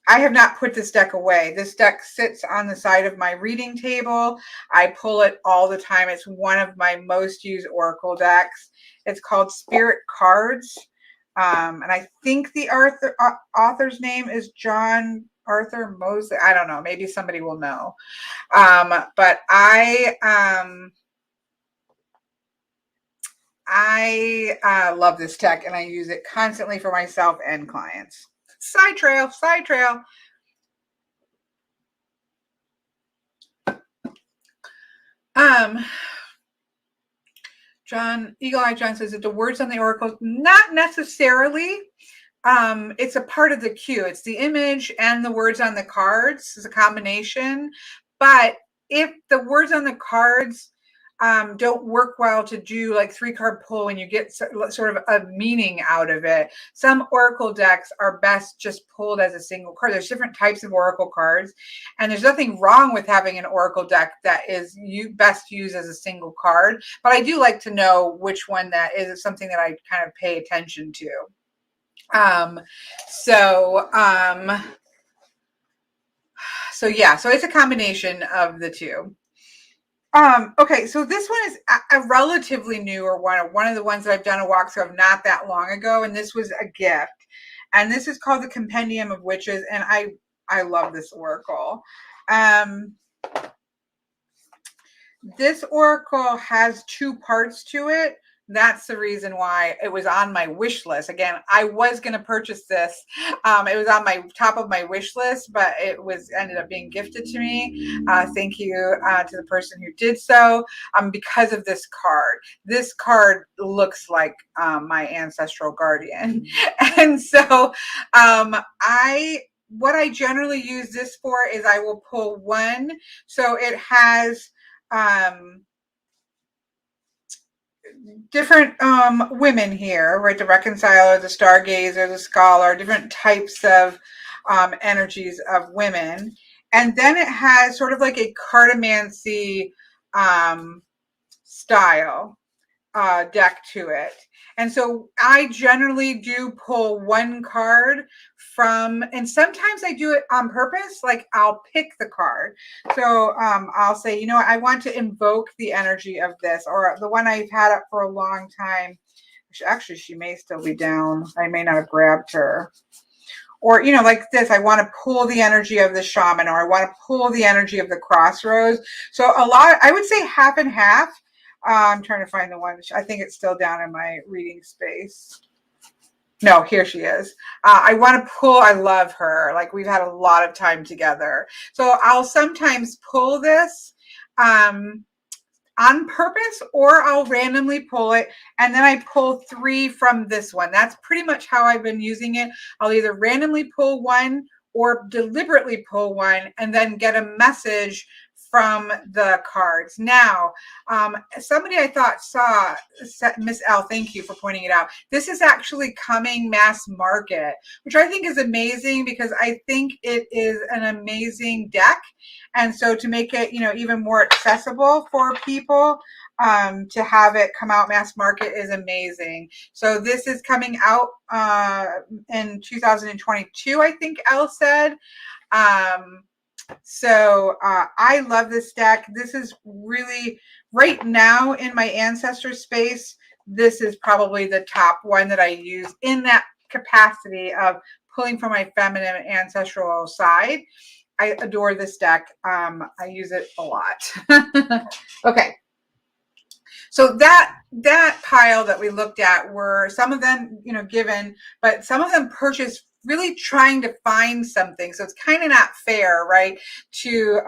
have not put this deck away. This deck sits on the side of my reading table. I pull it all the time. It's one of my most used oracle decks. It's called Spirit Cards. And I think the author's name is John Arthur Mosley. I don't know. Maybe somebody will know. But I love this deck, and I use it constantly for myself and clients. Side trail. Eagle Eye John says that the words on the oracle, not necessarily. It's a part of the cue. It's the image and the words on the cards is a combination. But if the words on the cards don't work well to do like 3-card pull and you get sort of a meaning out of it, some oracle decks are best just pulled as a single card. There's different types of oracle cards, and there's nothing wrong with having an oracle deck that is best used as a single card. But I do like to know which one that is, something that I kind of pay attention to. So yeah, so it's a combination of the two. Okay, so this one is a relatively newer one of the ones that I've done a walkthrough of not that long ago, and this was a gift. And this is called the Compendium of Witches, and I love this oracle. Um, this oracle has two parts to it. That's the reason why it was on my wish list. Again, I was going to purchase this. It was on my top of my wish list, but it was ended up being gifted to me. Thank you to the person who did so, because of this card. This card looks like my ancestral guardian. And so what I generally use this for is I will pull one. So it has different women here, right? The reconciler, the stargazer, the scholar, different types of energies of women. And then it has sort of like a cartomancy style deck to it. And so I generally do pull one card from, and sometimes I do it on purpose. Like I'll pick the card. So I'll say, you know, I want to invoke the energy of this, or the one I've had up for a long time. Actually, she may still be down. I may not have grabbed her. Or, you know, like this, I want to pull the energy of the shaman, or I want to pull the energy of the crossroads. So a lot, I would say half and half. I'm trying to find the one. I think it's still down in my reading space. No, here she is. I want to pull. I love her. Like we've had a lot of time together. So I'll sometimes pull this on purpose, or I'll randomly pull it. And then I pull three from this one. That's pretty much how I've been using it. I'll either randomly pull one or deliberately pull one and then get a message from the cards. Now, somebody I thought saw, Miss L, thank you for pointing it out. This is actually coming mass market, which I think is amazing because I think it is an amazing deck. And so to make it, you know, even more accessible for people, to have it come out mass market is amazing. So this is coming out in 2022, I think Elle said. So I love this deck. This is really, right now in my ancestor space, this is probably the top one that I use in that capacity of pulling from my feminine ancestral side. I adore this deck. I use it a lot. Okay. So that pile that we looked at were some of them, you know, given, but some of them purchased really trying to find something. So it's kind of not fair, right, to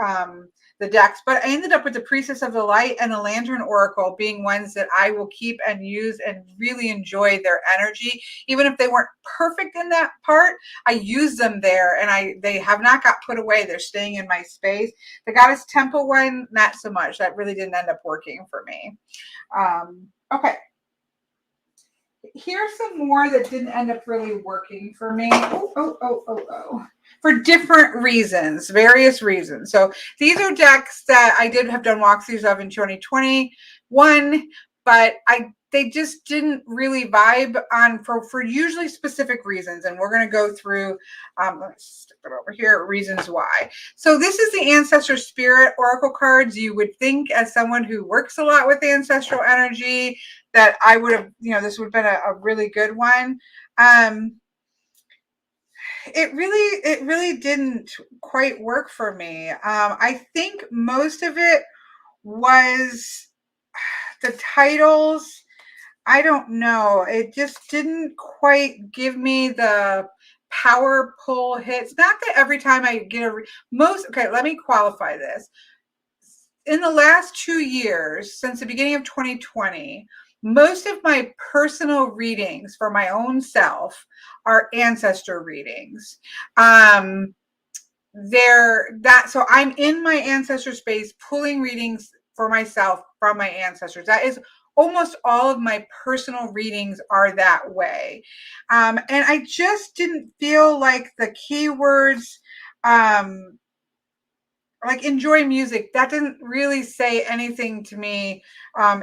the decks. But I ended up with the Priestess of the Light and the Lantern Oracle being ones that I will keep and use and really enjoy their energy. Even if they weren't perfect in that part, I use them there, and they have not got put away. They're staying in my space. The Goddess Temple one, not so much. That really didn't end up working for me. Okay. Here's some more that didn't end up really working for me. For different reasons, various reasons. So these are decks that I did have done walkthroughs of in 2021, but they just didn't really vibe on for usually specific reasons. And we're going to go through, let's stick it over here, reasons why. So this is the Ancestor Spirit Oracle cards. You would think, as someone who works a lot with ancestral energy, that I would have, you know, this would have been a really good one. It really didn't quite work for me. I think most of it was the titles. I don't know. It just didn't quite give me the power pull hits. Not that every time I get okay, let me qualify this. In the last 2 years, since the beginning of 2020, most of my personal readings for my own self are ancestor readings. So I'm in my ancestor space pulling readings for myself from my ancestors. That is almost all of my personal readings are that way. And I just didn't feel like the keywords, like enjoy music, that didn't really say anything to me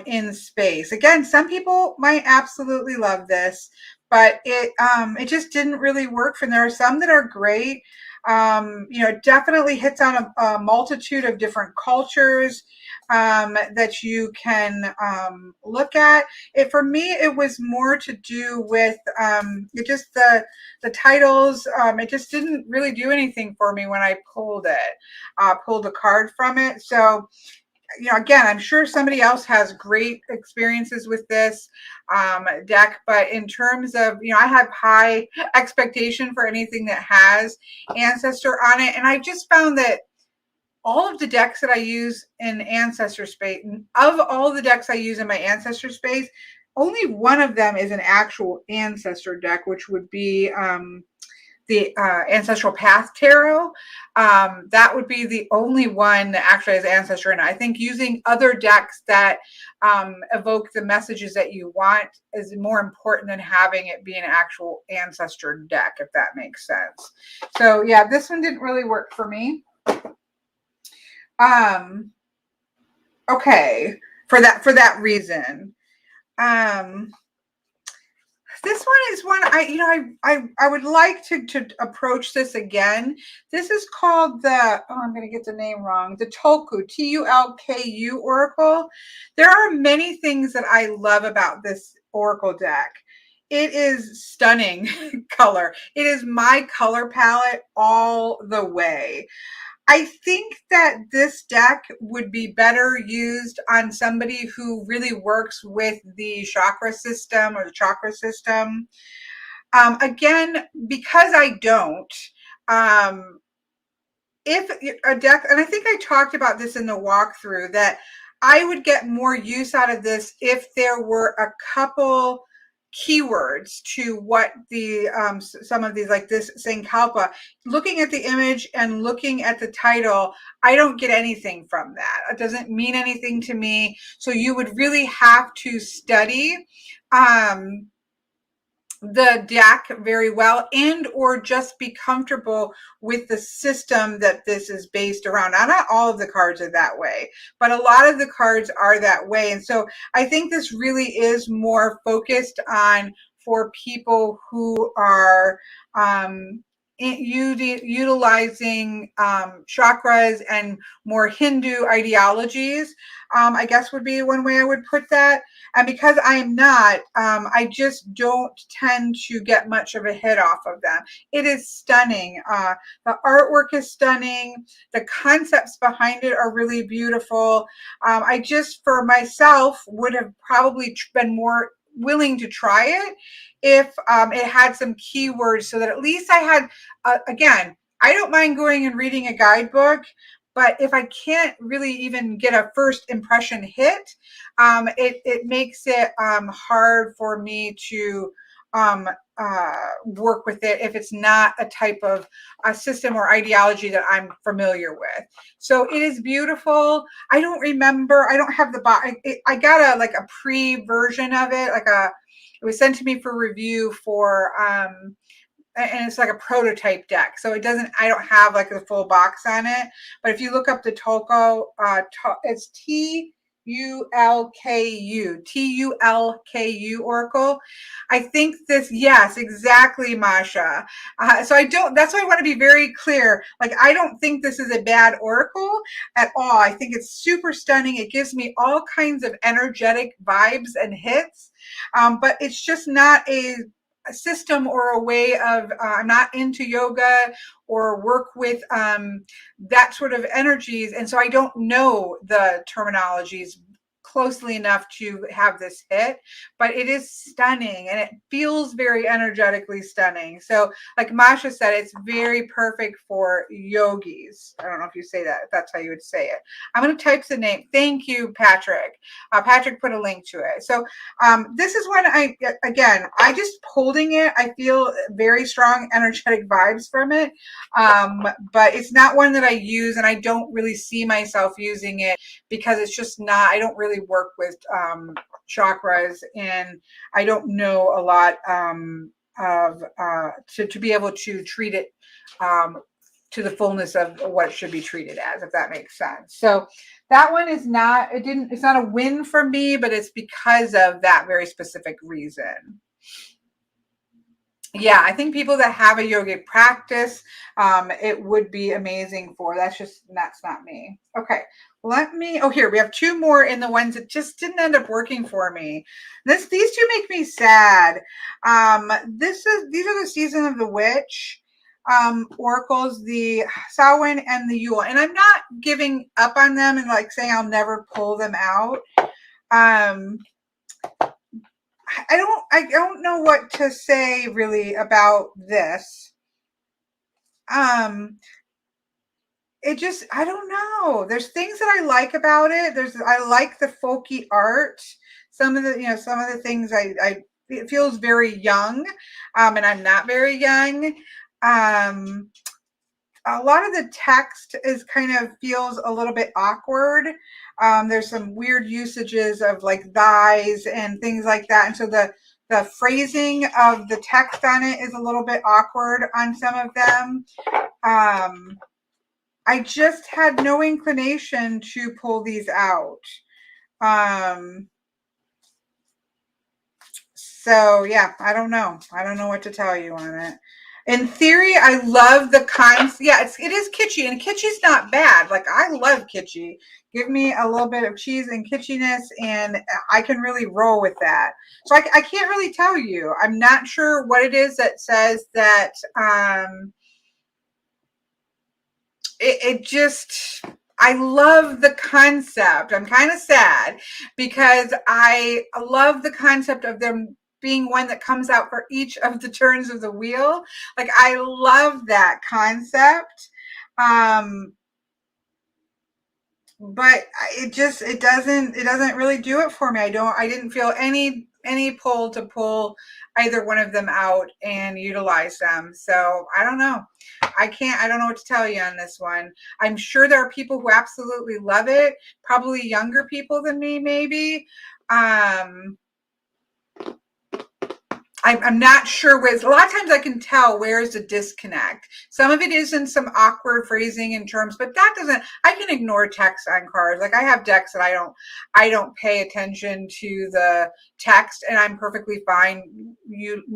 in space. Again, some people might absolutely love this, but it just didn't really work for them. There are some that are great. It definitely hits on a multitude of different cultures that you can look at. For me, it was more to do with the titles. It just didn't really do anything for me when I pulled a card from it. So, again, I'm sure somebody else has great experiences with this deck, but in terms of, I have high expectation for anything that has Ancestor on it. And I just found that all of the decks that I use in Ancestor space, of all the decks I use in my Ancestor space, only one of them is an actual Ancestor deck, which would be the Ancestral Path Tarot. That would be the only one that actually has Ancestor in it. I think using other decks that evoke the messages that you want is more important than having it be an actual Ancestor deck, if that makes sense. So yeah, this one didn't really work for me. Okay, for that reason. This one is one I would like to approach this again. This is called I'm going to get the name wrong. The Tulku, Tulku Oracle. There are many things that I love about this Oracle deck. It is stunning color. It is my color palette all the way. I think that this deck would be better used on somebody who really works with the chakra system or the chakra system. Again, because I don't, if a deck, and I think I talked about this in the walkthrough, that I would get more use out of this if there were a couple keywords to what the some of these, like this Sankalpa. Looking at the image and looking at the title, I don't get anything from that. It doesn't mean anything to me. So you would really have to study the deck very well, and or just be comfortable with the system that this is based around. Now, not all of the cards are that way, but a lot of the cards are that way. And so I think this really is more focused on for people who are utilizing chakras and more Hindu ideologies, I guess would be one way I would put that. And because I'm not, I just don't tend to get much of a hit off of them. It is stunning. The artwork is stunning. The concepts behind it are really beautiful. I just, for myself, would have probably been more willing to try it if it had some keywords, so that at least I had, again, I don't mind going and reading a guidebook, but if I can't really even get a first impression hit, it makes it hard for me to work with it if it's not a type of a system or ideology that I'm familiar with. So it is beautiful. I don't remember. I don't have the box. I got a pre-version of it. It was sent to me for review for and it's like a prototype deck. So it doesn't, I don't have like the full box on it. But if you look up the Tulku, it's Tulku Oracle. I think this, yes, exactly, Masha. So that's why I want to be very clear. Like, I don't think this is a bad Oracle at all. I think it's super stunning. It gives me all kinds of energetic vibes and hits. But it's just not a system or a way of, I'm not into yoga or work with that sort of energies. And so I don't know the terminologies closely enough to have this hit, but it is stunning and it feels very energetically stunning. So like Masha said, it's very perfect for yogis. I don't know if you say that, if that's how you would say it. I'm going to type the name. Thank you, Patrick. Patrick put a link to it. So this is when I just holding it, I feel very strong energetic vibes from it. But it's not one that I use, and I don't really see myself using it because it's just not, I don't really work with chakras, and I don't know a lot to be able to treat it to the fullness of what it should be treated as, if that makes sense. So that one is not, it's not a win for me, but it's because of that very specific reason. Yeah, I think people that have a yogic practice, it would be amazing for. That's not me. Okay, here we have two more in the ones that just didn't end up working for me. These two make me sad. These are the Season of the Witch oracles, the Samhain and the Yule, and I'm not giving up on them and like saying I'll never pull them out. Um, I don't know what to say really about this. It just, I don't know. There's things that I like about it. I like the folky art. Some of the things it feels very young. And I'm not very young. Um, a lot of the text is kind of feels a little bit awkward. There's some weird usages of like thys and things like that. And so the phrasing of the text on it is a little bit awkward on some of them. I just had no inclination to pull these out. So yeah, I don't know. I don't know what to tell you on it. In theory, I love the concept. Yeah, it is kitschy, and kitschy's not bad. Like, I love kitschy. Give me a little bit of cheese and kitschiness, and I can really roll with that. So I can't really tell you. I'm not sure what it is that says that it just, I love the concept. I'm kind of sad because I love the concept of them being one that comes out for each of the turns of the wheel. Like, I love that concept. But it doesn't really do it for me. I didn't feel any pull to pull either one of them out and utilize them. So I don't know. I don't know what to tell you on this one. I'm sure there are people who absolutely love it, probably younger people than me, maybe. I'm not sure where. A lot of times I can tell where's the disconnect. Some of it is in some awkward phrasing in terms, but that doesn't. I can ignore text on cards. Like, I have decks that I don't pay attention to the text, and I'm perfectly fine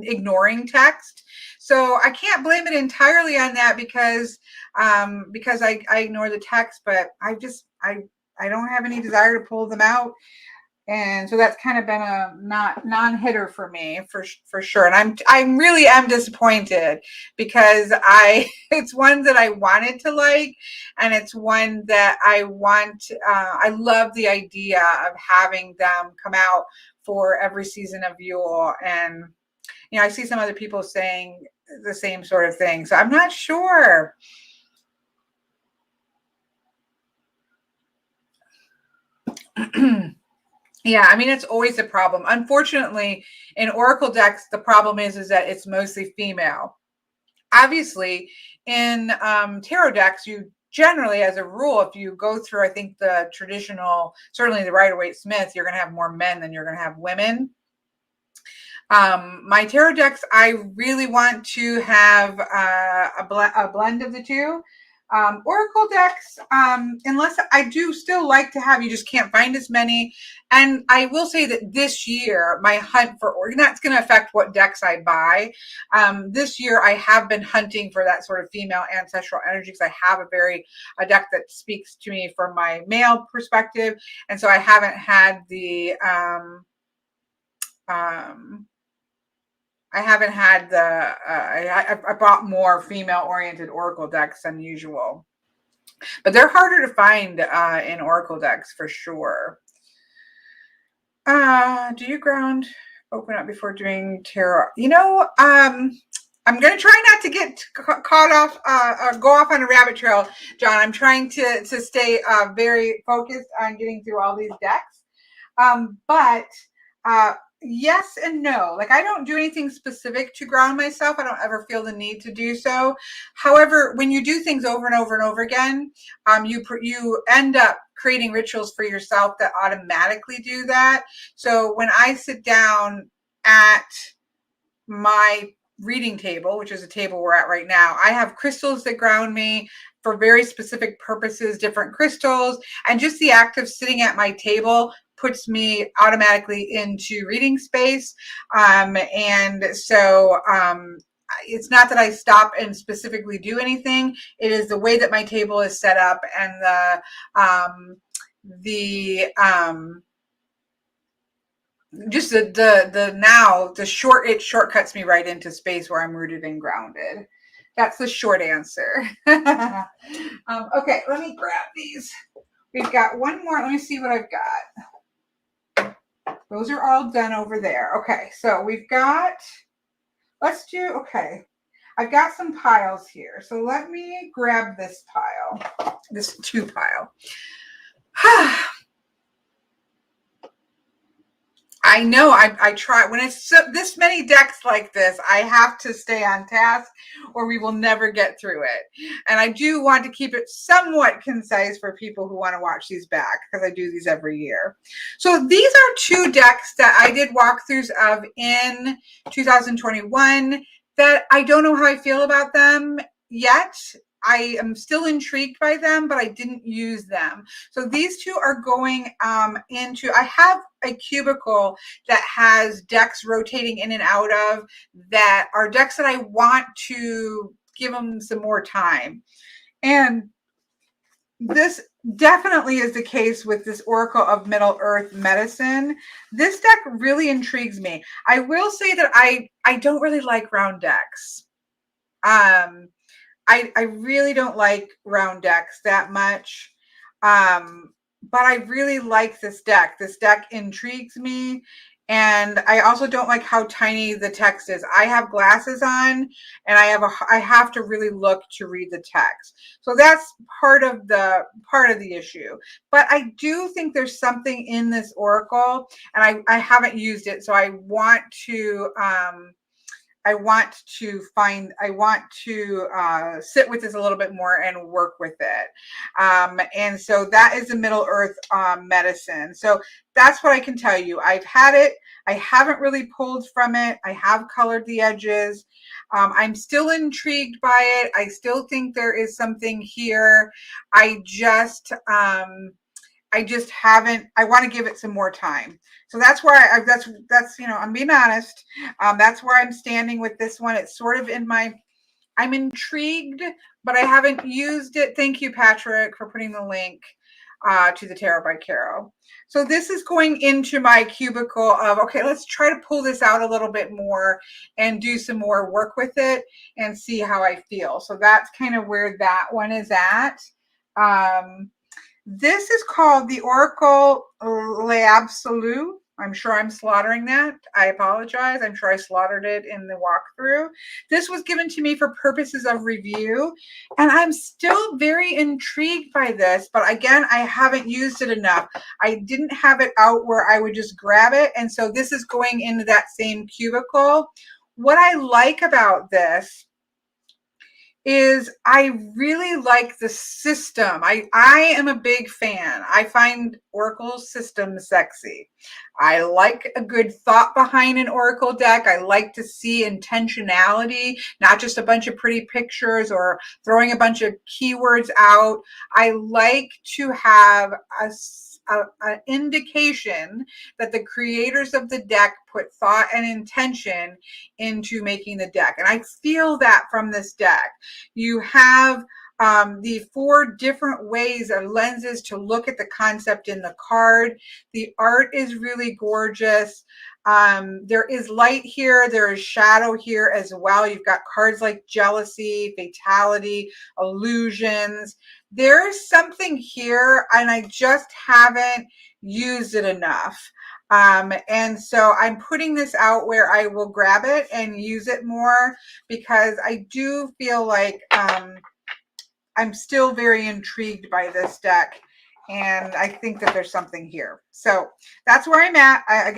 ignoring text. So I can't blame it entirely on that because I ignore the text, but I don't have any desire to pull them out. And so that's kind of been a non-hitter for me for sure. And I really am disappointed because it's one that I wanted to like, and it's one that I love the idea of having them come out for every season of Yule. And I see some other people saying the same sort of thing. So I'm not sure. Yeah, I mean, it's always a problem. Unfortunately, in Oracle decks, the problem is that it's mostly female. Obviously, in tarot decks, you generally, as a rule, if you go through, I think the traditional, certainly the Rider-Waite Smith, you're going to have more men than you're going to have women. My tarot decks, I really want to have a blend of the two. Oracle decks, unless I do still like to have, you just can't find as many. And I will say that this year, my hunt for Oracle, that's going to affect what decks I buy. This year, I have been hunting for that sort of female ancestral energy because I have a deck that speaks to me from my male perspective. And so I haven't had I bought more female-oriented Oracle decks than usual. But they're harder to find in Oracle decks for sure. Do you ground open up before doing tarot? I'm going to try not to get caught off or go off on a rabbit trail, John. I'm trying to stay very focused on getting through all these decks. But yes and no. Like, I don't do anything specific to ground myself. I don't ever feel the need to do so. However, when you do things over and over and over again, you end up creating rituals for yourself that automatically do that. So when I sit down at my reading table, which is a table we're at right now, I have crystals that ground me for very specific purposes, different crystals, and just the act of sitting at my table puts me automatically into reading space. And so it's not that I stop and specifically do anything. It is the way that my table is set up, and it shortcuts me right into space where I'm rooted and grounded. That's the short answer. Okay, let me grab these. We've got one more. Let me see what I've got. Those are all done over there. Okay, so we've got, okay. I've got some piles here. So let me grab this pile, this 2 pile. I know I try when it's this many decks like this, I have to stay on task or we will never get through it. And I do want to keep it somewhat concise for people who want to watch these back, because I do these every year. So these are 2 decks that I did walkthroughs of in 2021 that I don't know how I feel about them yet. I am still intrigued by them, but I didn't use them. So these 2 are going into, I have a cubicle that has decks rotating in and out of, that are decks that I want to give them some more time. And this definitely is the case with this Oracle of Middle Earth Medicine. This deck really intrigues me. I will say that I don't really like round decks. I really don't like round decks that much. But I really like this deck. This deck intrigues me. And I also don't like how tiny the text is. I have glasses on, and I have to really look to read the text. So that's part of the issue. But I do think there's something in this oracle, and I haven't used it, so I want to sit with this a little bit more and work with it. And so that is the Middle Earth medicine. So that's what I can tell you. I've had it. I haven't really pulled from it. I have colored the edges. I'm still intrigued by it. I still think there is something here. I just haven't, I want to give it some more time. So that's where that's, I'm being honest. That's where I'm standing with this one. It's sort of I'm intrigued, but I haven't used it. Thank you, Patrick, for putting the link to the Tarot by Carol. So this is going into my cubicle of, okay, let's try to pull this out a little bit more and do some more work with it and see how I feel. So that's kind of where that one is at. This is called the Oracle L'Absolu. I'm sure I'm slaughtering that. I apologize. I'm sure I slaughtered it in the walkthrough. This was given to me for purposes of review, and I'm still very intrigued by this, but again, I haven't used it enough. I didn't have it out where I would just grab it, and so this is going into that same cubicle. What I like about this is I really like the system. I am a big fan. I find Oracle system sexy. I like a good thought behind an Oracle deck. I like to see intentionality, not just a bunch of pretty pictures or throwing a bunch of keywords out. I like to have an indication that the creators of the deck put thought and intention into making the deck. And I feel that from this deck. You have the 4 different ways or lenses to look at the concept in the card. The art is really gorgeous. There is light here. There is shadow here as well. You've got cards like jealousy, fatality, illusions. There's something here, and I just haven't used it enough. And so I'm putting this out where I will grab it and use it more, because I do feel like I'm still very intrigued by this deck, and I think that there's something here. So that's where I'm at. I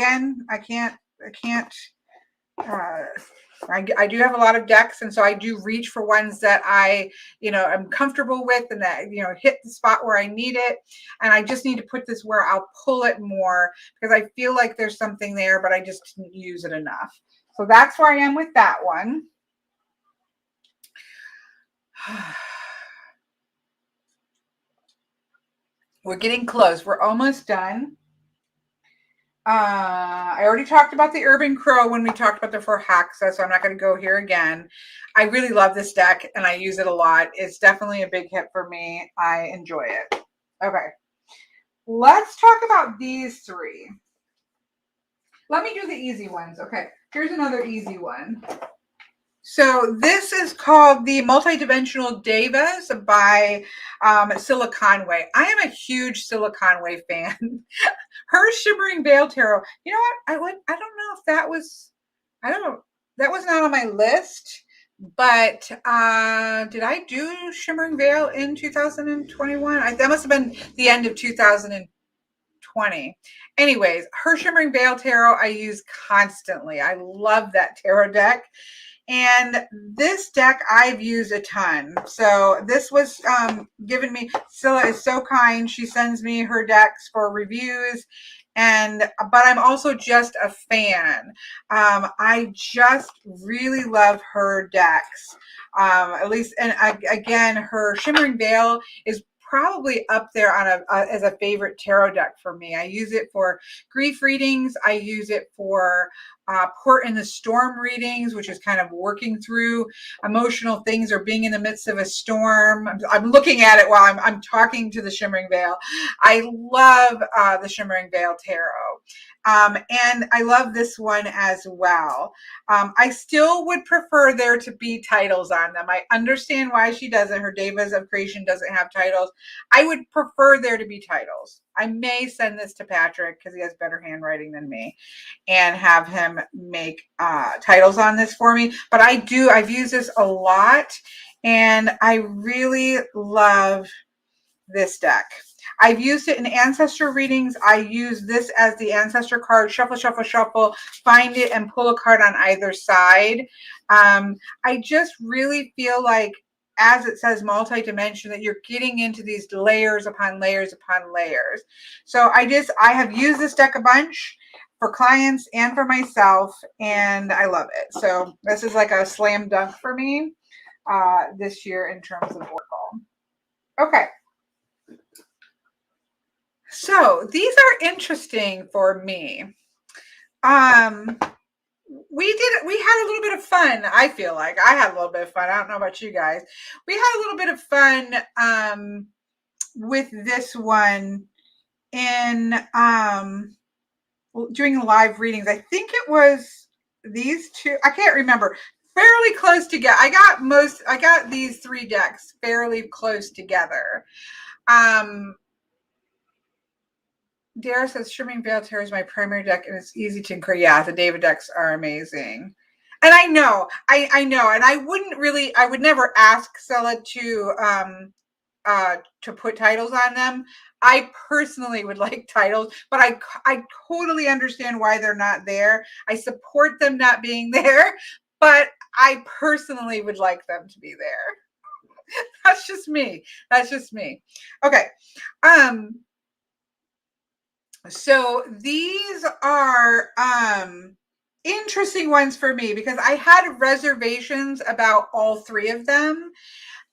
do have a lot of decks, and so I do reach for ones that I'm comfortable with, and that, hit the spot where I need it. And I just need to put this where I'll pull it more, because I feel like there's something there, but I just didn't use it enough. So that's where I am with that one. We're getting close. We're almost done. I already talked about the Urban Crow when we talked about the four Haxa, so I'm not going to go here again. I really love this deck and I use it a lot. It's definitely a big hit for me. I enjoy it. Okay, let's talk about these three. Let me do the easy ones. Okay, here's another easy one. So this is called the Multidimensional Devas by Scylla Conway. I am a huge Scylla Conway fan. Her Shimmering Veil Tarot. You know what? I don't know if that was, I don't know, that was not on my list. But did I do Shimmering Veil in 2021? That must have been the end of 2020. Anyways, her Shimmering Veil Tarot I use constantly. I love that tarot deck. And this deck I've used a ton. So this was given me, Scylla is so kind. She sends me her decks for reviews. But I'm also just a fan. I just really love her decks. At least, and again, her Shimmering Veil is probably up there on as a favorite tarot deck for me. I use it for grief readings. I use it for port in the storm readings, which is kind of working through emotional things or being in the midst of a storm. I'm looking at it while I'm talking to the Shimmering Veil. I love the Shimmering Veil Tarot. And I love this one as well. I still would prefer there to be titles on them. I understand why she doesn't. Her Devas of Creation doesn't have titles. I would prefer there to be titles. I may send this to Patrick because he has better handwriting than me and have him make titles on this for me. But I've used this a lot and I really love this deck. I've used it in Ancestor readings. I use this as the Ancestor card, shuffle, shuffle, shuffle, find it and pull a card on either side. I just really feel like, as it says, multi-dimension, that you're getting into these layers upon layers upon layers. So I have used this deck a bunch for clients and for myself, and I love it. So this is like a slam dunk for me this year in terms of Oracle. Okay. So these are interesting for me. We had a little bit of fun. I feel like I had a little bit of fun. I don't know about you guys. We had a little bit of fun with this one in doing live readings. I think it was these two. I can't remember. Fairly close together. I got these three decks fairly close together. Dara says Shimmering Veil Tarot is my primary deck and it's easy to include. Yeah, the David decks are amazing. And I know, and I would never ask Scylla to put titles on them. I personally would like titles, but I totally understand why they're not there. I support them not being there, but I personally would like them to be there. That's just me. Okay. So these are interesting ones for me because I had reservations about all three of them.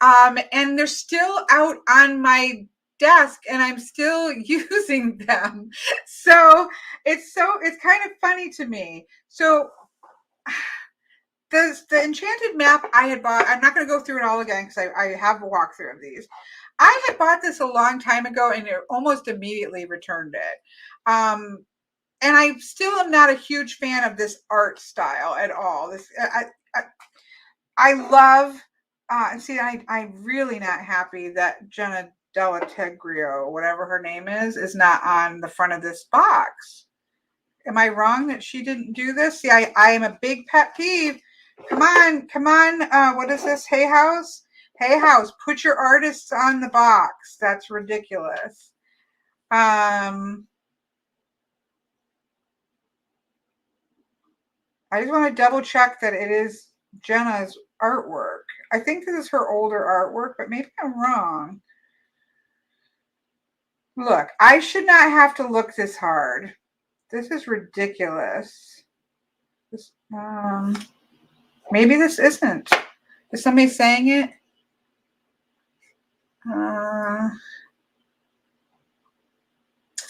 And they're still out on my desk and I'm still using them. So it's kind of funny to me. So the enchanted map I had bought, I'm not going to go through it all again because I have a walkthrough of these. I had bought this a long time ago and almost immediately returned it. And I still am not a huge fan of this art style at all. I love, see, I'm really not happy that Jenna Della Tegrio, whatever her name is not on the front of this box. Am I wrong that she didn't do this? See, I am a big pet peeve. Come on. What is this? Hey House, put your artists on the box. That's ridiculous. I just want to double check that it is Jenna's artwork. I think this is her older artwork, but maybe I'm wrong. Look, I should not have to look this hard. This is ridiculous. Maybe this isn't. Is somebody saying it?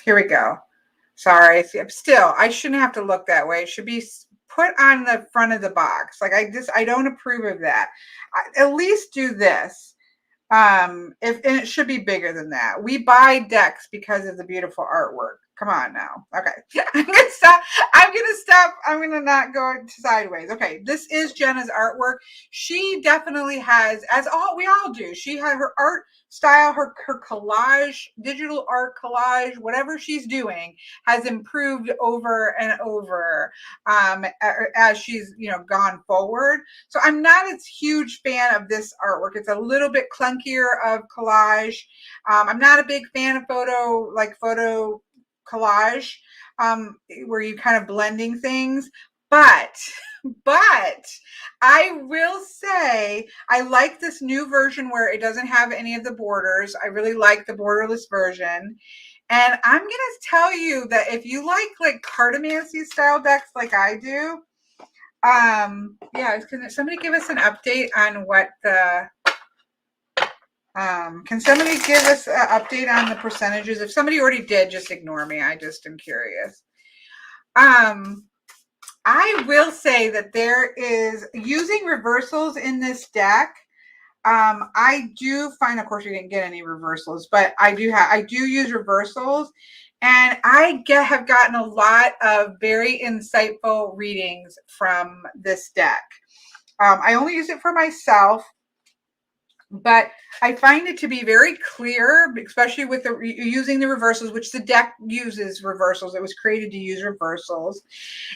Here we go. Sorry. Still, I shouldn't have to look that way. It should be put on the front of the box. Like I don't approve of that. At least do this. And it should be bigger than that. We buy decks because of the beautiful artwork. Come on now. Okay. I'm gonna stop. I'm gonna not go sideways. Okay, this is Jenna's artwork. She definitely has, as we all do. She had her art style, her collage, digital art collage, whatever she's doing has improved over and over as she's gone forward. So I'm not a huge fan of this artwork. It's a little bit clunkier of collage. I'm not a big fan of photo collage, where you kind of blending things. But I will say I like this new version where it doesn't have any of the borders. I really like the borderless version. And I'm going to tell you that if you like cartomancy style decks like I do, yeah, can somebody give us an update on what the can somebody give us an update on the percentages? If somebody already did, just ignore me. I just am curious. I will say that there is using reversals in this deck. I do find, of course, we didn't get any reversals, but I do use reversals, and I have gotten a lot of very insightful readings from this deck. I only use it for myself, but I find it to be very clear, especially with using the reversals, which the deck uses reversals. It was created to use reversals.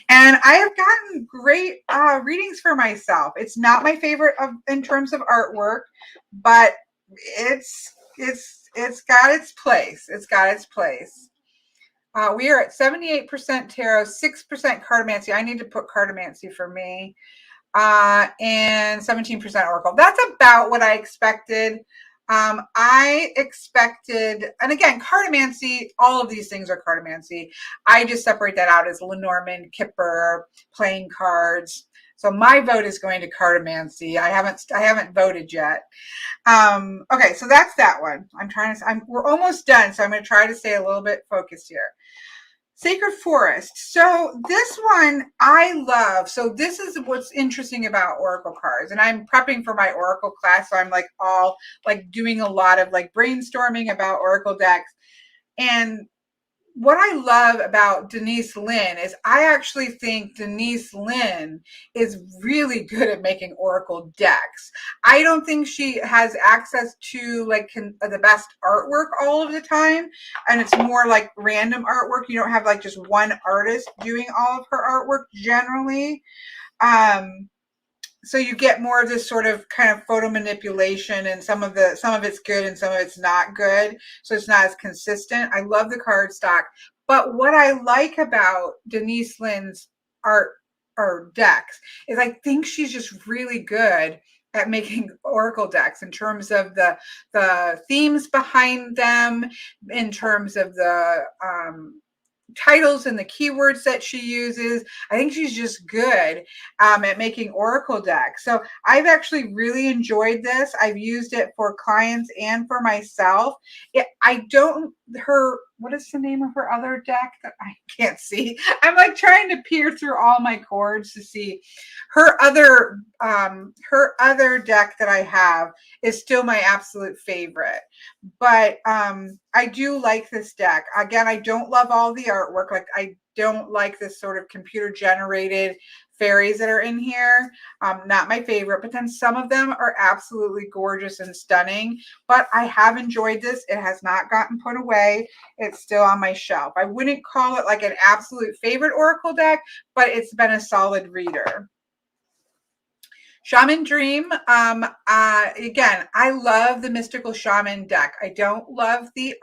And I have gotten great readings for myself. It's not my favorite in terms of artwork, but it's got its place. It's got its place. We are at 78% tarot, 6% cartomancy. I need to put cartomancy for me. And 17% oracle. That's about what I expected. I expected, and again, cartomancy, all of these things are cartomancy. I just separate that out as Lenormand, Kipper, playing cards. So my vote is going to cartomancy. I haven't voted yet. Okay, so that's that one. We're almost done, so I'm going to try to stay a little bit focused here. Sacred Forest. So this one I love. So this is what's interesting about Oracle cards. And I'm prepping for my Oracle class. So I'm doing a lot of brainstorming about Oracle decks. And what I love about Denise Linn is I actually think Denise Linn is really good at making Oracle decks. I don't think she has access to the best artwork all of the time. And it's more like random artwork. You don't have just one artist doing all of her artwork generally. So you get more of this sort of kind of photo manipulation, and some of it's good and some of it's not good. So it's not as consistent. I love the card stock. But what I like about Denise Linn's art or decks is I think she's just really good at making Oracle decks in terms of the themes behind them, in terms of the titles and the keywords that she uses. I think she's just good at making Oracle decks. So I've actually really enjoyed this. I've used it for clients and for myself. What is the name of her other deck that I can't see? I'm trying to peer through all my cords to see. Her other deck that I have is still my absolute favorite. But I do like this deck. Again, I don't love all the artwork. I don't like this sort of computer generated fairies that are in here. Not my favorite, but then some of them are absolutely gorgeous and stunning. But I have enjoyed this. It has not gotten put away. It's still on my shelf. I wouldn't call it an absolute favorite Oracle deck, but it's been a solid reader. Shaman Dream. Again, I love the Mystical Shaman deck. I don't love the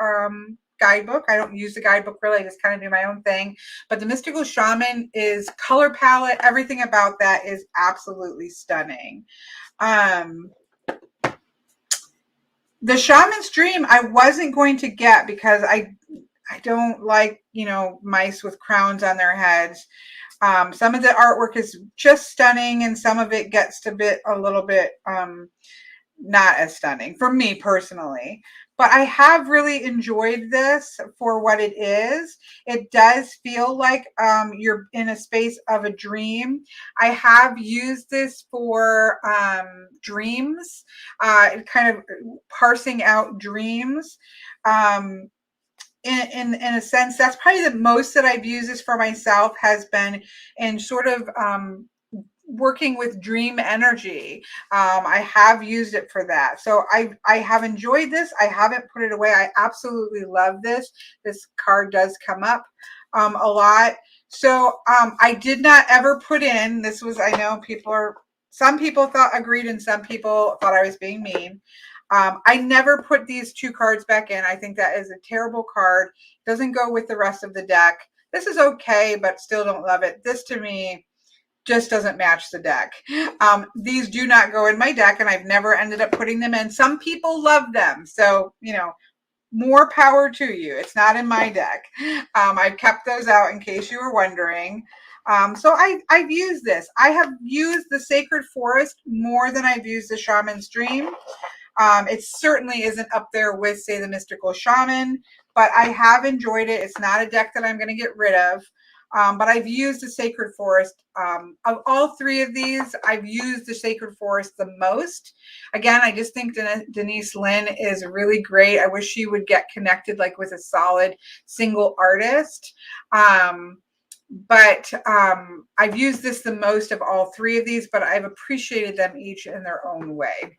guidebook. I don't use the guidebook really. I just kind of do my own thing. But the Mystical Shaman is color palette. Everything about that is absolutely stunning. The Shaman's Dream I wasn't going to get because I don't like, mice with crowns on their heads. Some of the artwork is just stunning, and some of it gets a little bit not as stunning for me personally. but I have really enjoyed this for what it is. It does feel like you're in a space of a dream. I have used this for dreams, kind of parsing out dreams. Um, in a sense, that's probably the most that I've used this for myself, has been in sort of working with dream energy. I have used it for that. So I have enjoyed this. I haven't put it away. I absolutely love this. This card does come up a lot. So I did not ever put in, this was, I know some people thought agreed and some people thought I was being mean. I never put these two cards back in. I think that is a terrible card. Doesn't go with the rest of the deck. This is okay, but still don't love it. This to me just doesn't match the deck. These do not go in my deck, and I've never ended up putting them in. Some people love them, so, you know, more power to you. It's not in my deck. I've kept those out in case you were wondering. So I've used this. I have used the Sacred Forest more than I've used the Shaman's Dream. It certainly isn't up there with, say, the Mystical Shaman, but I have enjoyed it. It's not a deck that I'm going to get rid of. But I've used the Sacred Forest. Of all three of these, I've used the Sacred Forest the most. Again, I just think Denise Linn is really great. I wish she would get connected like with a solid single artist. But I've used this the most of all three of these, but I've appreciated them each in their own way.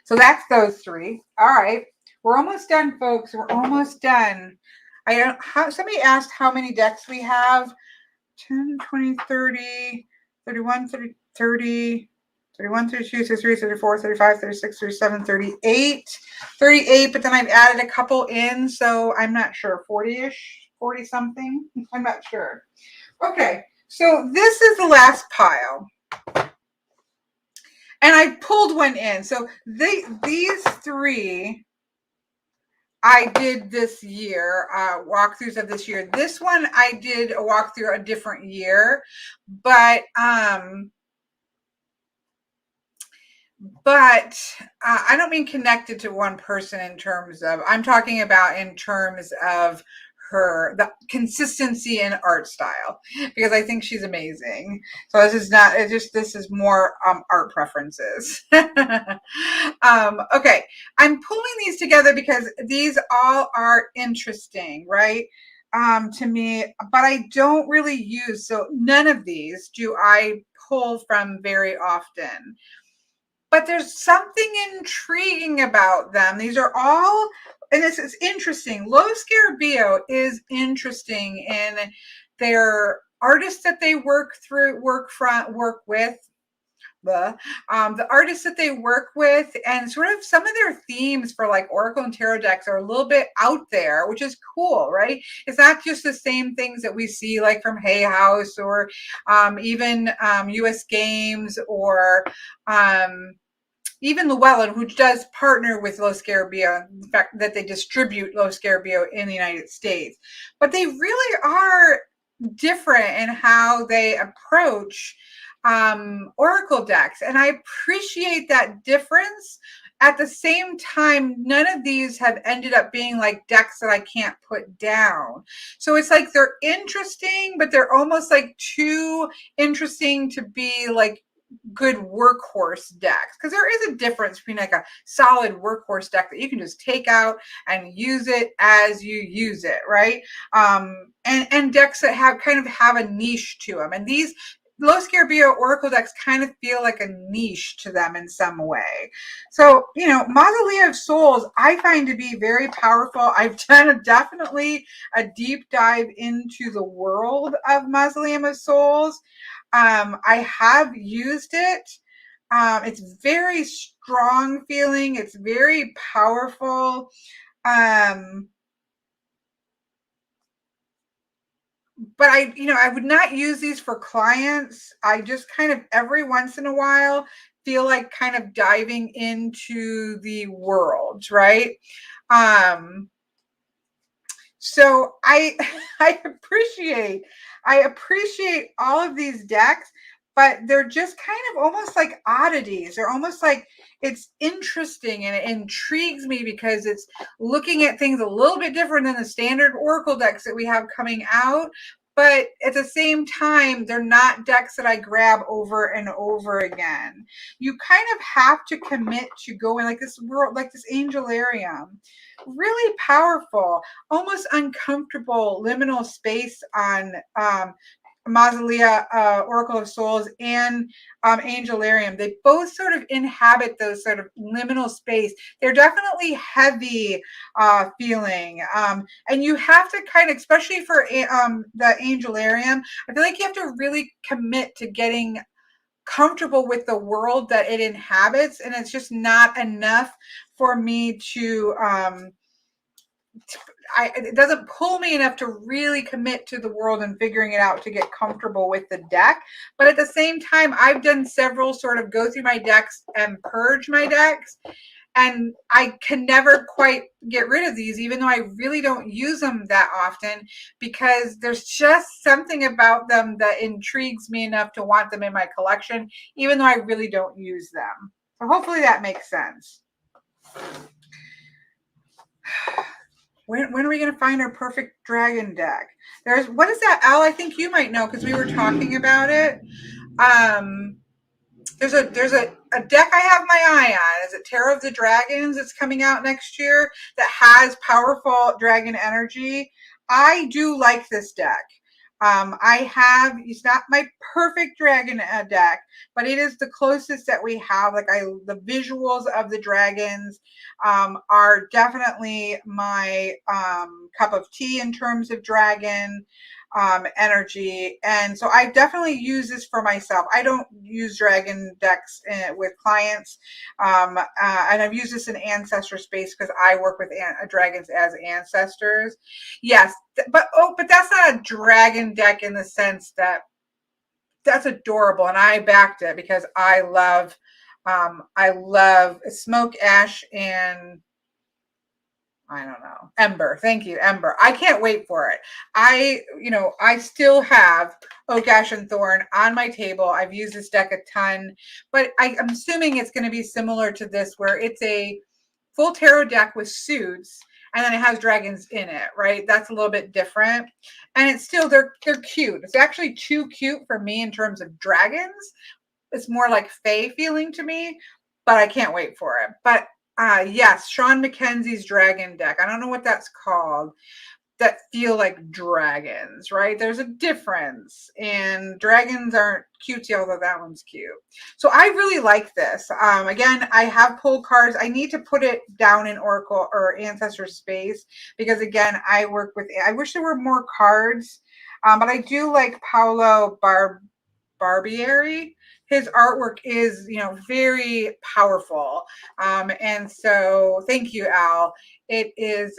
So that's those three. All right. We're almost done, folks. We're almost done. Somebody asked how many decks we have. 10, 20, 30, 31, 30, 30, 31, 32, 33, 34, 35, 36, 37, 38. 38, but then I've added a couple in, so I'm not sure. 40-ish, 40 something. I'm not sure. Okay, so this is the last pile. And I pulled one in. So these three I did this year, walkthroughs of this year. This one I did a walkthrough a different year, but I don't mean connected to one person in terms of, I'm talking about in terms of the consistency in art style, because I think she's amazing. So this is not, this is more art preferences. Okay, I'm pulling these together because these all are interesting, right? To me, but I don't really use, so none of these do I pull from very often. But there's something intriguing about them. These are all, and this is interesting. Lo Scarabeo is interesting in their artists that they work with, the artists that they work with, and sort of some of their themes for like Oracle and Tarot decks are a little bit out there, which is cool, right? It's not just the same things that we see like from Hay House or even US Games or even Llewellyn, who does partner with Lo Scarabeo, the fact that they distribute Lo Scarabeo in the United States. But they really are different in how they approach Oracle decks. And I appreciate that difference. At the same time, none of these have ended up being like decks that I can't put down. So it's like they're interesting, but they're almost like too interesting to be like good workhorse decks, because there is a difference between like a solid workhorse deck that you can just take out and use it as you use it, right? And decks that have a niche to them, and these Lo Scarabeo Oracle decks kind of feel like a niche to them in some way. So, you know, Mausoleum of Souls I find to be very powerful. I've done definitely a deep dive into the world of Mausoleum of Souls. I have used it. It's very strong feeling. It's very powerful. But I would not use these for clients. I just kind of every once in a while feel like kind of diving into the world, right? So I appreciate all of these decks, but they're just kind of almost like oddities. They're almost like, it's interesting and it intrigues me because it's looking at things a little bit different than the standard Oracle decks that we have coming out. But at the same time, they're not decks that I grab over and over again. You kind of have to commit to going like this world, like this Angelarium. Really powerful, almost uncomfortable liminal space on Mausolea, Oracle of Souls, and Angelarium. They both sort of inhabit those sort of liminal space. They're definitely heavy feeling. And you have to kind of, especially for the Angelarium, I feel like you have to really commit to getting comfortable with the world that it inhabits. And it's just not enough for me to it doesn't pull me enough to really commit to the world and figuring it out to get comfortable with the deck. But at the same time, I've done several sort of go through my decks and purge my decks. And I can never quite get rid of these, even though I really don't use them that often, because there's just something about them that intrigues me enough to want them in my collection, even though I really don't use them. So hopefully that makes sense. When are we going to find our perfect dragon deck? What is that, Al? I think you might know because we were talking about it. There's a deck I have my eye on. Is it Terror of the Dragons? It's coming out next year that has powerful dragon energy. I do like this deck. It's not my perfect dragon deck, but it is the closest that we have. The visuals of the dragons are definitely my cup of tea in terms of dragon energy. And so I definitely use this for myself. I don't use dragon decks with clients. And I've used this in Ancestor space because I work with dragons as ancestors. Yes, but that's not a dragon deck in the sense that that's adorable. And I backed it because I love smoke, ash, and I don't know. Ember. Thank you, Ember. I can't wait for it. I still have Oak, Ash, and Thorn on my table. I've used this deck a ton, but I'm assuming it's going to be similar to this, where it's a full tarot deck with suits, and then it has dragons in it, right? That's a little bit different. And it's still, they're cute. It's actually too cute for me in terms of dragons. It's more like fae feeling to me, but I can't wait for it. But yes, Sean McKenzie's dragon deck. I don't know what that's called. That feel like dragons, right? There's a difference, and dragons aren't cutesy, although that one's cute. So I really like this. Again, I have pulled cards. I need to put it down in Oracle or Ancestor space because, again, I wish there were more cards, but I do like Paolo Barbieri. His artwork is, very powerful. And so thank you, Al. It is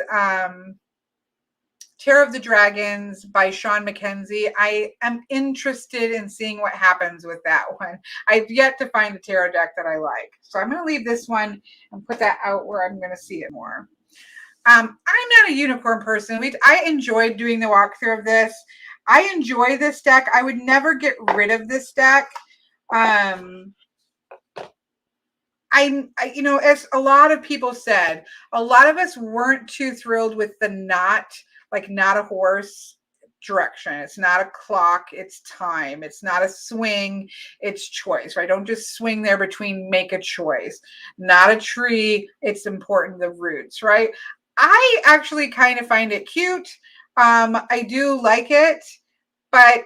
Terror of the Dragons by Sean McKenzie. I am interested in seeing what happens with that one. I've yet to find a tarot deck that I like. So I'm going to leave this one and put that out where I'm going to see it more. I'm not a unicorn person. I enjoyed doing the walkthrough of this. I enjoy this deck. I would never get rid of this deck. As a lot of people said, a lot of us weren't too thrilled with the not a horse direction. It's not a clock, it's time. It's not a swing, it's choice, right? Don't just swing there between, make a choice. Not a tree, it's important, the roots, right? I actually kind of find it cute. I do like it, but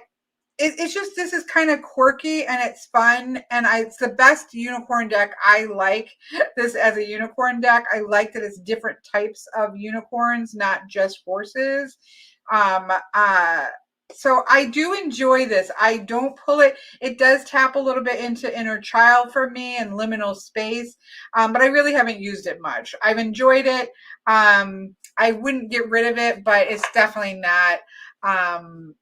it's just, this is kind of quirky and it's fun, and it's the best unicorn deck. I like this as a unicorn deck. I like that it's different types of unicorns, not just horses. So I do enjoy this. I don't pull it. It does tap a little bit into inner child for me and liminal space, but I really haven't used it much. I've enjoyed it. I wouldn't get rid of it, but it's definitely not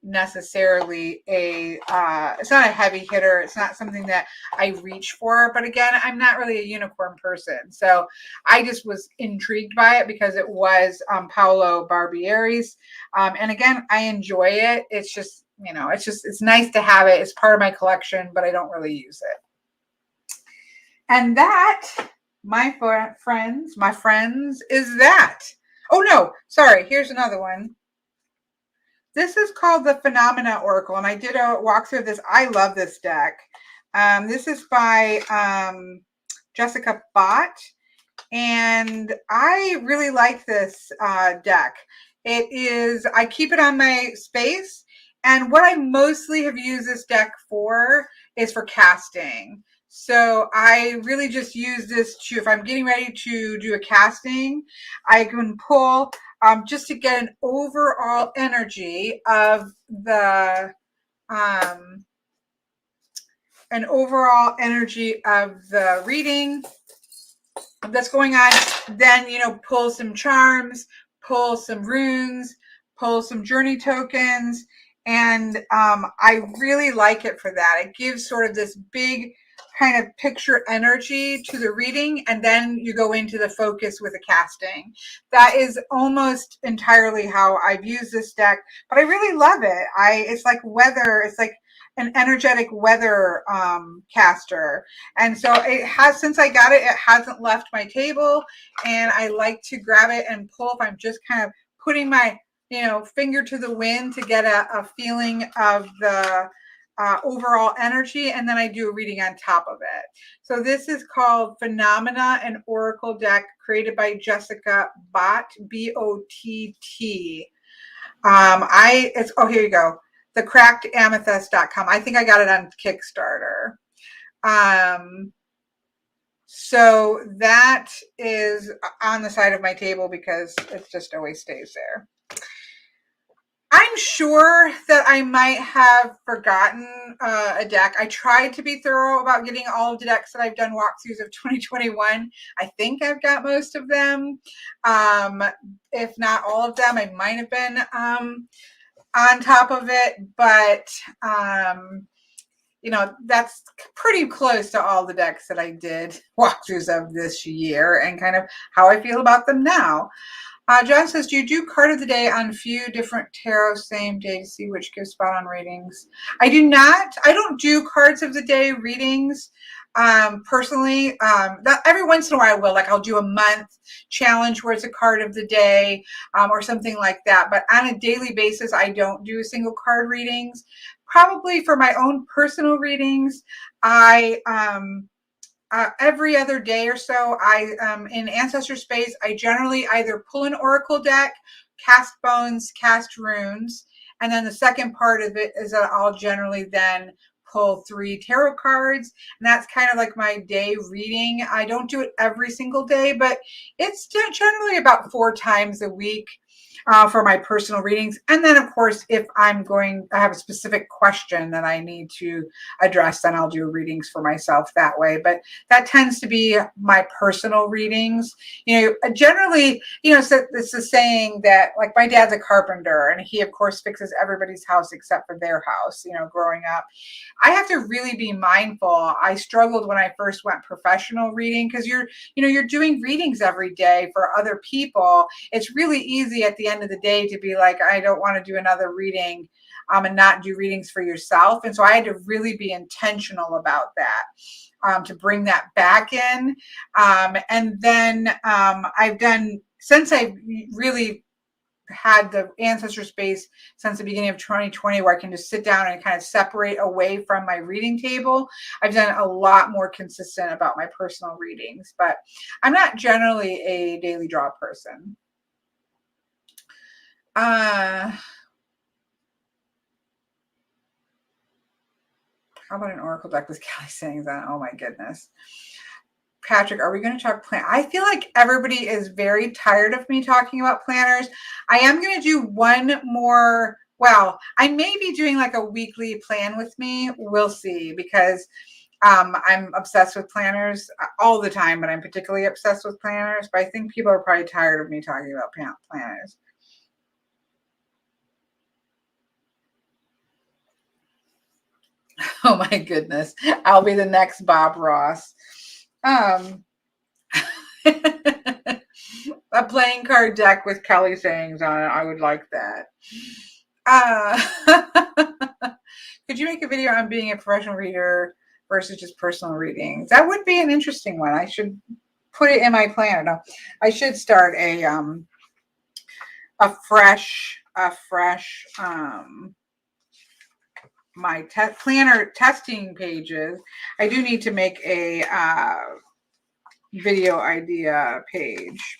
necessarily it's not a heavy hitter. It's not something that I reach for, but again, I'm not really a unicorn person. So I just was intrigued by it because it was Paolo Barbieri's. And again, I enjoy it. It's just, you know, it's nice to have it. It's part of my collection, but I don't really use it. And that, my friends, is that. Oh no, sorry, here's another one. This is called the Phenomena Oracle, and I did a walkthrough of this. I love this deck. This is by Jessica Bott, and I really like this deck. It is, I keep it on my space, and what I mostly have used this deck for is for casting. So I really just use this to, if I'm getting ready to do a casting, I can pull just to get an overall energy of the reading that's going on. Then, you know, pull some charms, pull some runes, pull some journey tokens, and I really like it for that. It gives sort of this big kind of picture energy to the reading, and then you go into the focus with the casting. That is almost entirely how I've used this deck, but I really love it. It's like weather. It's like an energetic weather caster, and so it has, since I got it, it hasn't left my table, and I like to grab it and pull if I'm just kind of putting my, you know, finger to the wind to get a feeling of the overall energy, and then I do a reading on top of it. So this is called Phenomena, an Oracle deck created by Jessica Bott, B-O-T-T. Oh, here you go. thecrackedamethyst.com. I think I got it on Kickstarter. So that is on the side of my table because it just always stays there. I'm sure that I might have forgotten a deck. I tried to be thorough about getting all of the decks that I've done walkthroughs of 2021. I think I've got most of them. If not all of them, I might have been on top of it, but you know, that's pretty close to all the decks that I did walkthroughs of this year and kind of how I feel about them now. John says, do you do card of the day on a few different tarot same day to see which gives spot on readings? I do not. I don't do cards of the day readings personally. Every once in a while I will. Like I'll do a month challenge where it's a card of the day or something like that. But on a daily basis, I don't do single card readings. Probably for my own personal readings, I every other day or so, in Ancestor space, I generally either pull an oracle deck, cast bones, cast runes, and then the second part of it is that I'll generally then pull 3 tarot cards, and that's kind of like my day reading. I don't do it every single day, but it's generally about 4 times a week. For my personal readings. And then of course, if I have a specific question that I need to address, then I'll do readings for myself that way. But that tends to be my personal readings. You know, generally, you know, so it's the saying that like my dad's a carpenter and he of course fixes everybody's house except for their house, you know, growing up. I have to really be mindful. I struggled when I first went professional reading because you're doing readings every day for other people. It's really easy at the end of the day to be like, I don't want to do another reading and not do readings for yourself. And so I had to really be intentional about that to bring that back in. And then I've done, since I've really had the ancestor space since the beginning of 2020 where I can just sit down and kind of separate away from my reading table, I've done a lot more consistent about my personal readings, but I'm not generally a daily draw person. How about an oracle deck with Kelly saying that? Oh my goodness. Patrick, are we going to talk plan? I feel like everybody is very tired of me talking about planners. I am going to do one more. Well, I may be doing like a weekly plan with me. We'll see, because I'm obsessed with planners all the time, but I'm particularly obsessed with planners. But I think people are probably tired of me talking about planners. Oh my goodness. I'll be the next Bob Ross. A playing card deck with Kelly sayings on it. I would like that. Could you make a video on being a professional reader versus just personal readings? That would be an interesting one. I should put it in my planner. No, I should start a fresh my planner testing pages. I do need to make a video idea page.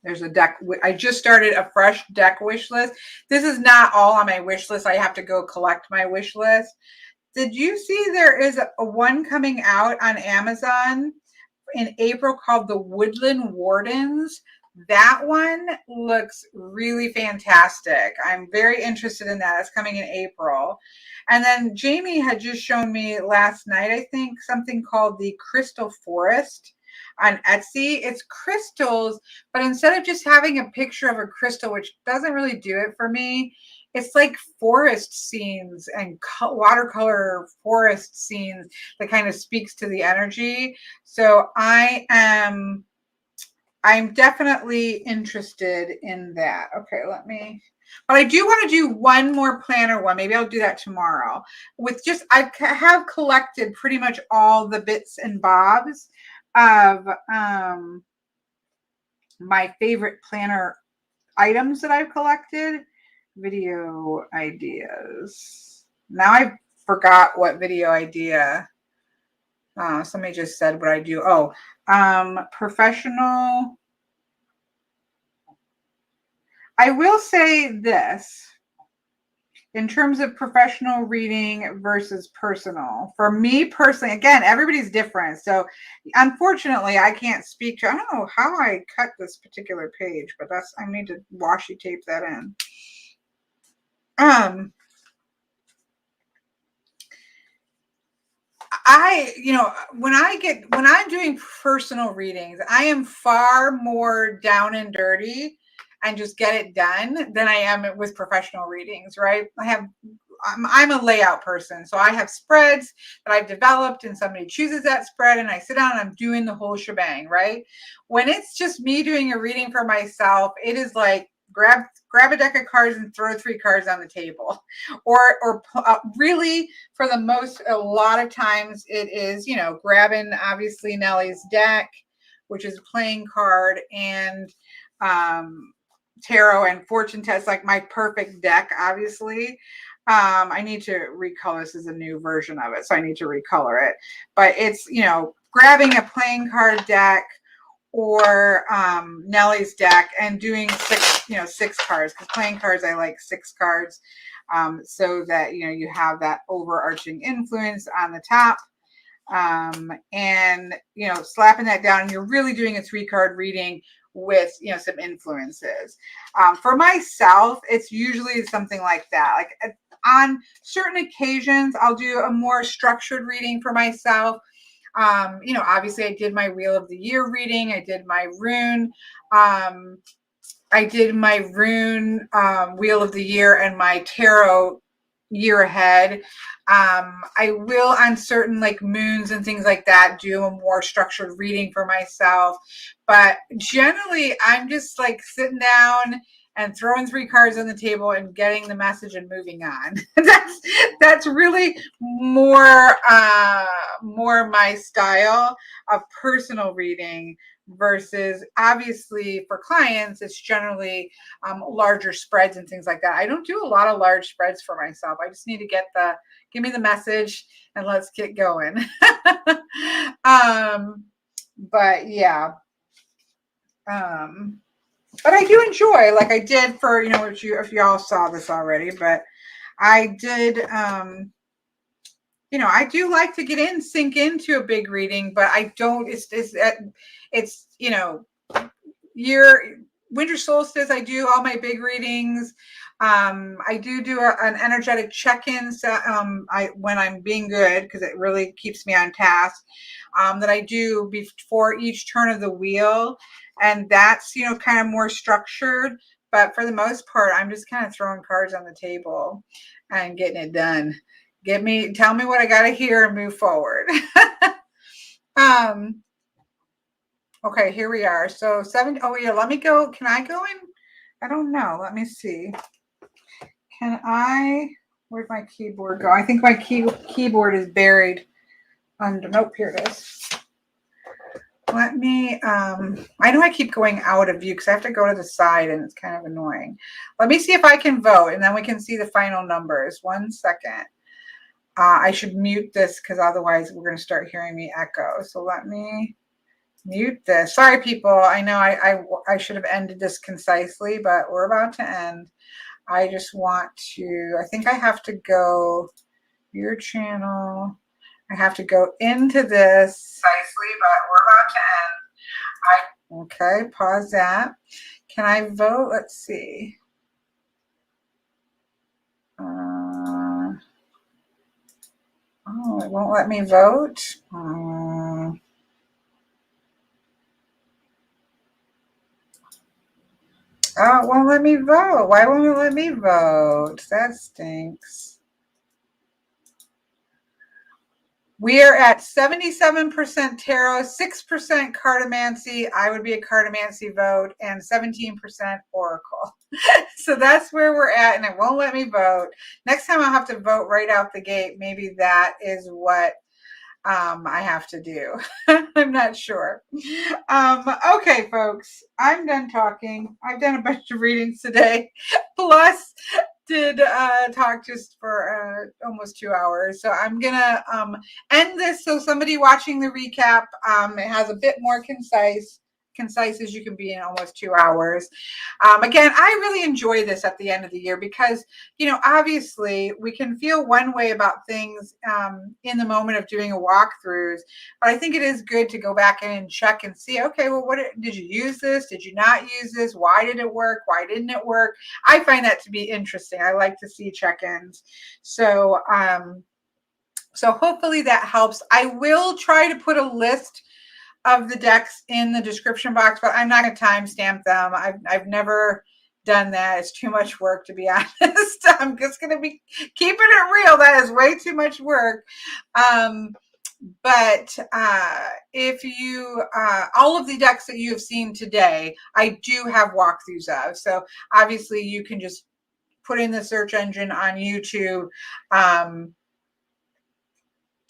There's a deck. I just started a fresh deck wish list. This is not all on my wish list. I have to go collect my wish list. Did you see there is a one coming out on Amazon in April called the Woodland Wardens? That one looks really fantastic. I'm very interested in that. It's coming in April. And then Jamie had just shown me last night, I think, something called the Crystal Forest on Etsy. It's crystals, but instead of just having a picture of a crystal, which doesn't really do it for me, it's like forest scenes and watercolor forest scenes that kind of speaks to the energy. So I'm definitely interested in that. Okay, but I do want to do one more planner one. Maybe I'll do that tomorrow. I have collected pretty much all the bits and bobs of my favorite planner items that I've collected. Video ideas. Now I forgot what video idea. Somebody just said what I do. Oh, professional. I will say this. In terms of professional reading versus personal, for me personally, again, everybody's different. So unfortunately, I can't speak to, I don't know how I cut this particular page, but I need to washi tape that in. When I'm doing personal readings, I am far more down and dirty and just get it done than I am with professional readings, right? I'm a layout person. So I have spreads that I've developed and somebody chooses that spread and I sit down and I'm doing the whole shebang, right? When it's just me doing a reading for myself, it is like, grab a deck of cards and throw 3 cards on the table, or really for a lot of times it is, grabbing obviously Nellie's deck, which is a playing card, and tarot and fortune test, like my perfect deck, obviously. I need to recolor. This is a new version of it, so I need to recolor it. But it's, grabbing a playing card deck or Nellie's deck and doing 6 cards, because playing cards, I like 6 cards, so that you have that overarching influence on the top, and slapping that down, and you're really doing a 3-card reading with some influences. For myself, it's usually something like that. Like on certain occasions, I'll do a more structured reading for myself. Obviously I did my Wheel of the Year reading. I did my rune. Wheel of the Year and my tarot year ahead. I will, on certain like moons and things like that, do a more structured reading for myself. But generally, I'm just like sitting down and throwing 3 cards on the table and getting the message and moving on. That's really more my style of personal reading, versus obviously for clients, it's generally larger spreads and things like that. I don't do a lot of large spreads for myself. I just need to give me the message and let's get going. But yeah. But I do enjoy, like I did for, if y'all saw this already, but I did, I do like to sink into a big reading, but I don't, it's winter solstice, I do all my big readings. I do an energetic check-in when I'm being good, because it really keeps me on task, that I do before each turn of the wheel. And that's, kind of more structured. But for the most part, I'm just kind of throwing cards on the table and getting it done. Tell me what I got to hear and move forward. Okay, here we are. So 7. Oh yeah, let me go. Can I go in? I don't know. Let me see. where'd my keyboard go? I think my keyboard is buried under, nope, here it is. Let me, I know I keep going out of view because I have to go to the side and it's kind of annoying. Let me see if I can vote and then we can see the final numbers. 1 second. I should mute this because otherwise we're going to start hearing me echo. So let me mute this. Sorry, people. I know I should have ended this concisely, but we're about to end. I just want to, I think I have to go your channel. I have to go into this precisely, but we're about to end. Okay, pause that. Can I vote? Let's see. Oh, it won't let me vote. Oh, it won't let me vote. Why won't it let me vote? That stinks. We are at 77% tarot, 6% cartomancy. I would be a cartomancy vote, and 17% oracle. So that's where we're at, and it won't let me vote. Next time I'll have to vote right out the gate. Maybe that is what I have to do. I'm not sure. Okay, folks, I'm done talking. I've done a bunch of readings today. Plus, did talk just for almost 2 hours. So I'm gonna end this so somebody watching the recap it has a bit more concise as you can be in almost 2 hours. Again, I really enjoy this at the end of the year because, you know, obviously we can feel one way about things in the moment of doing a walkthroughs, but I think it is good to go back in and check and see, okay, well, what did you use this? Did you not use this? Why did it work? Why didn't it work? I find that to be interesting. I like to see check-ins. So, so hopefully that helps. I will try to put a list of the decks in the description box, but I'm not going to timestamp them. I've never done that. It's too much work, to be honest. I'm just going to be keeping it real. That is way too much work. But if you, all of the decks that you have seen today, I do have walkthroughs of. So obviously you can just put in the search engine on YouTube,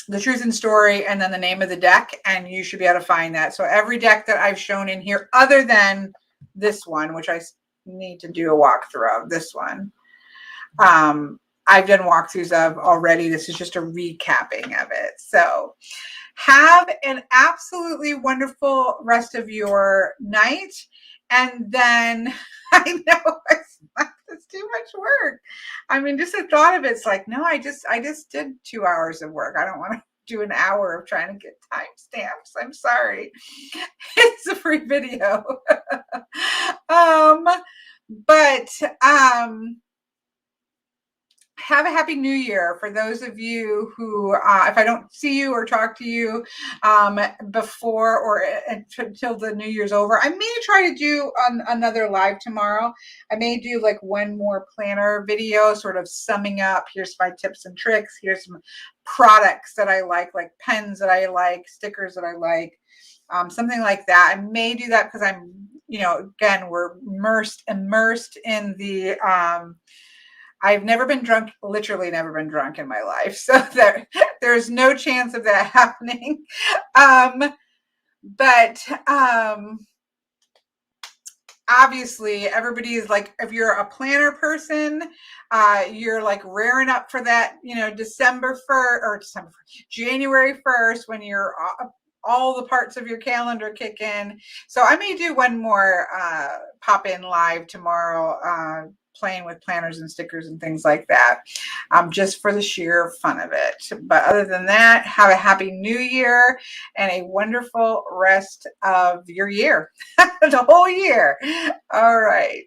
The Truth and Story, and then the name of the deck, and you should be able to find that. So every deck that I've shown in here, other than this one, which I need to do a walkthrough of, this one, I've done walkthroughs of already. This is just a recapping of it. So have an absolutely wonderful rest of your night. And then I know it's too much work. I mean, just the thought of it's like, no, I just did 2 hours of work. I don't want to do an hour of trying to get timestamps. I'm sorry. It's a free video. Have a happy new year for those of you who, if I don't see you or talk to you before or until the new year's over, I may try to do another live tomorrow. I may do like one more planner video, sort of summing up, here's my tips and tricks, here's some products that I like pens that I like, stickers that I like, something like that. I may do that because I'm, you know, again, we're immersed in the, I've never been drunk, literally never been drunk in my life. So there's no chance of that happening. Obviously everybody is like, if you're a planner person, you're like raring up for that, you know, January 1st, when you're all the parts of your calendar kick in. So I may do one more pop in live tomorrow, playing with planners and stickers and things like that, just for the sheer fun of it. But other than that, have a happy new year and a wonderful rest of your year, the whole year. All right.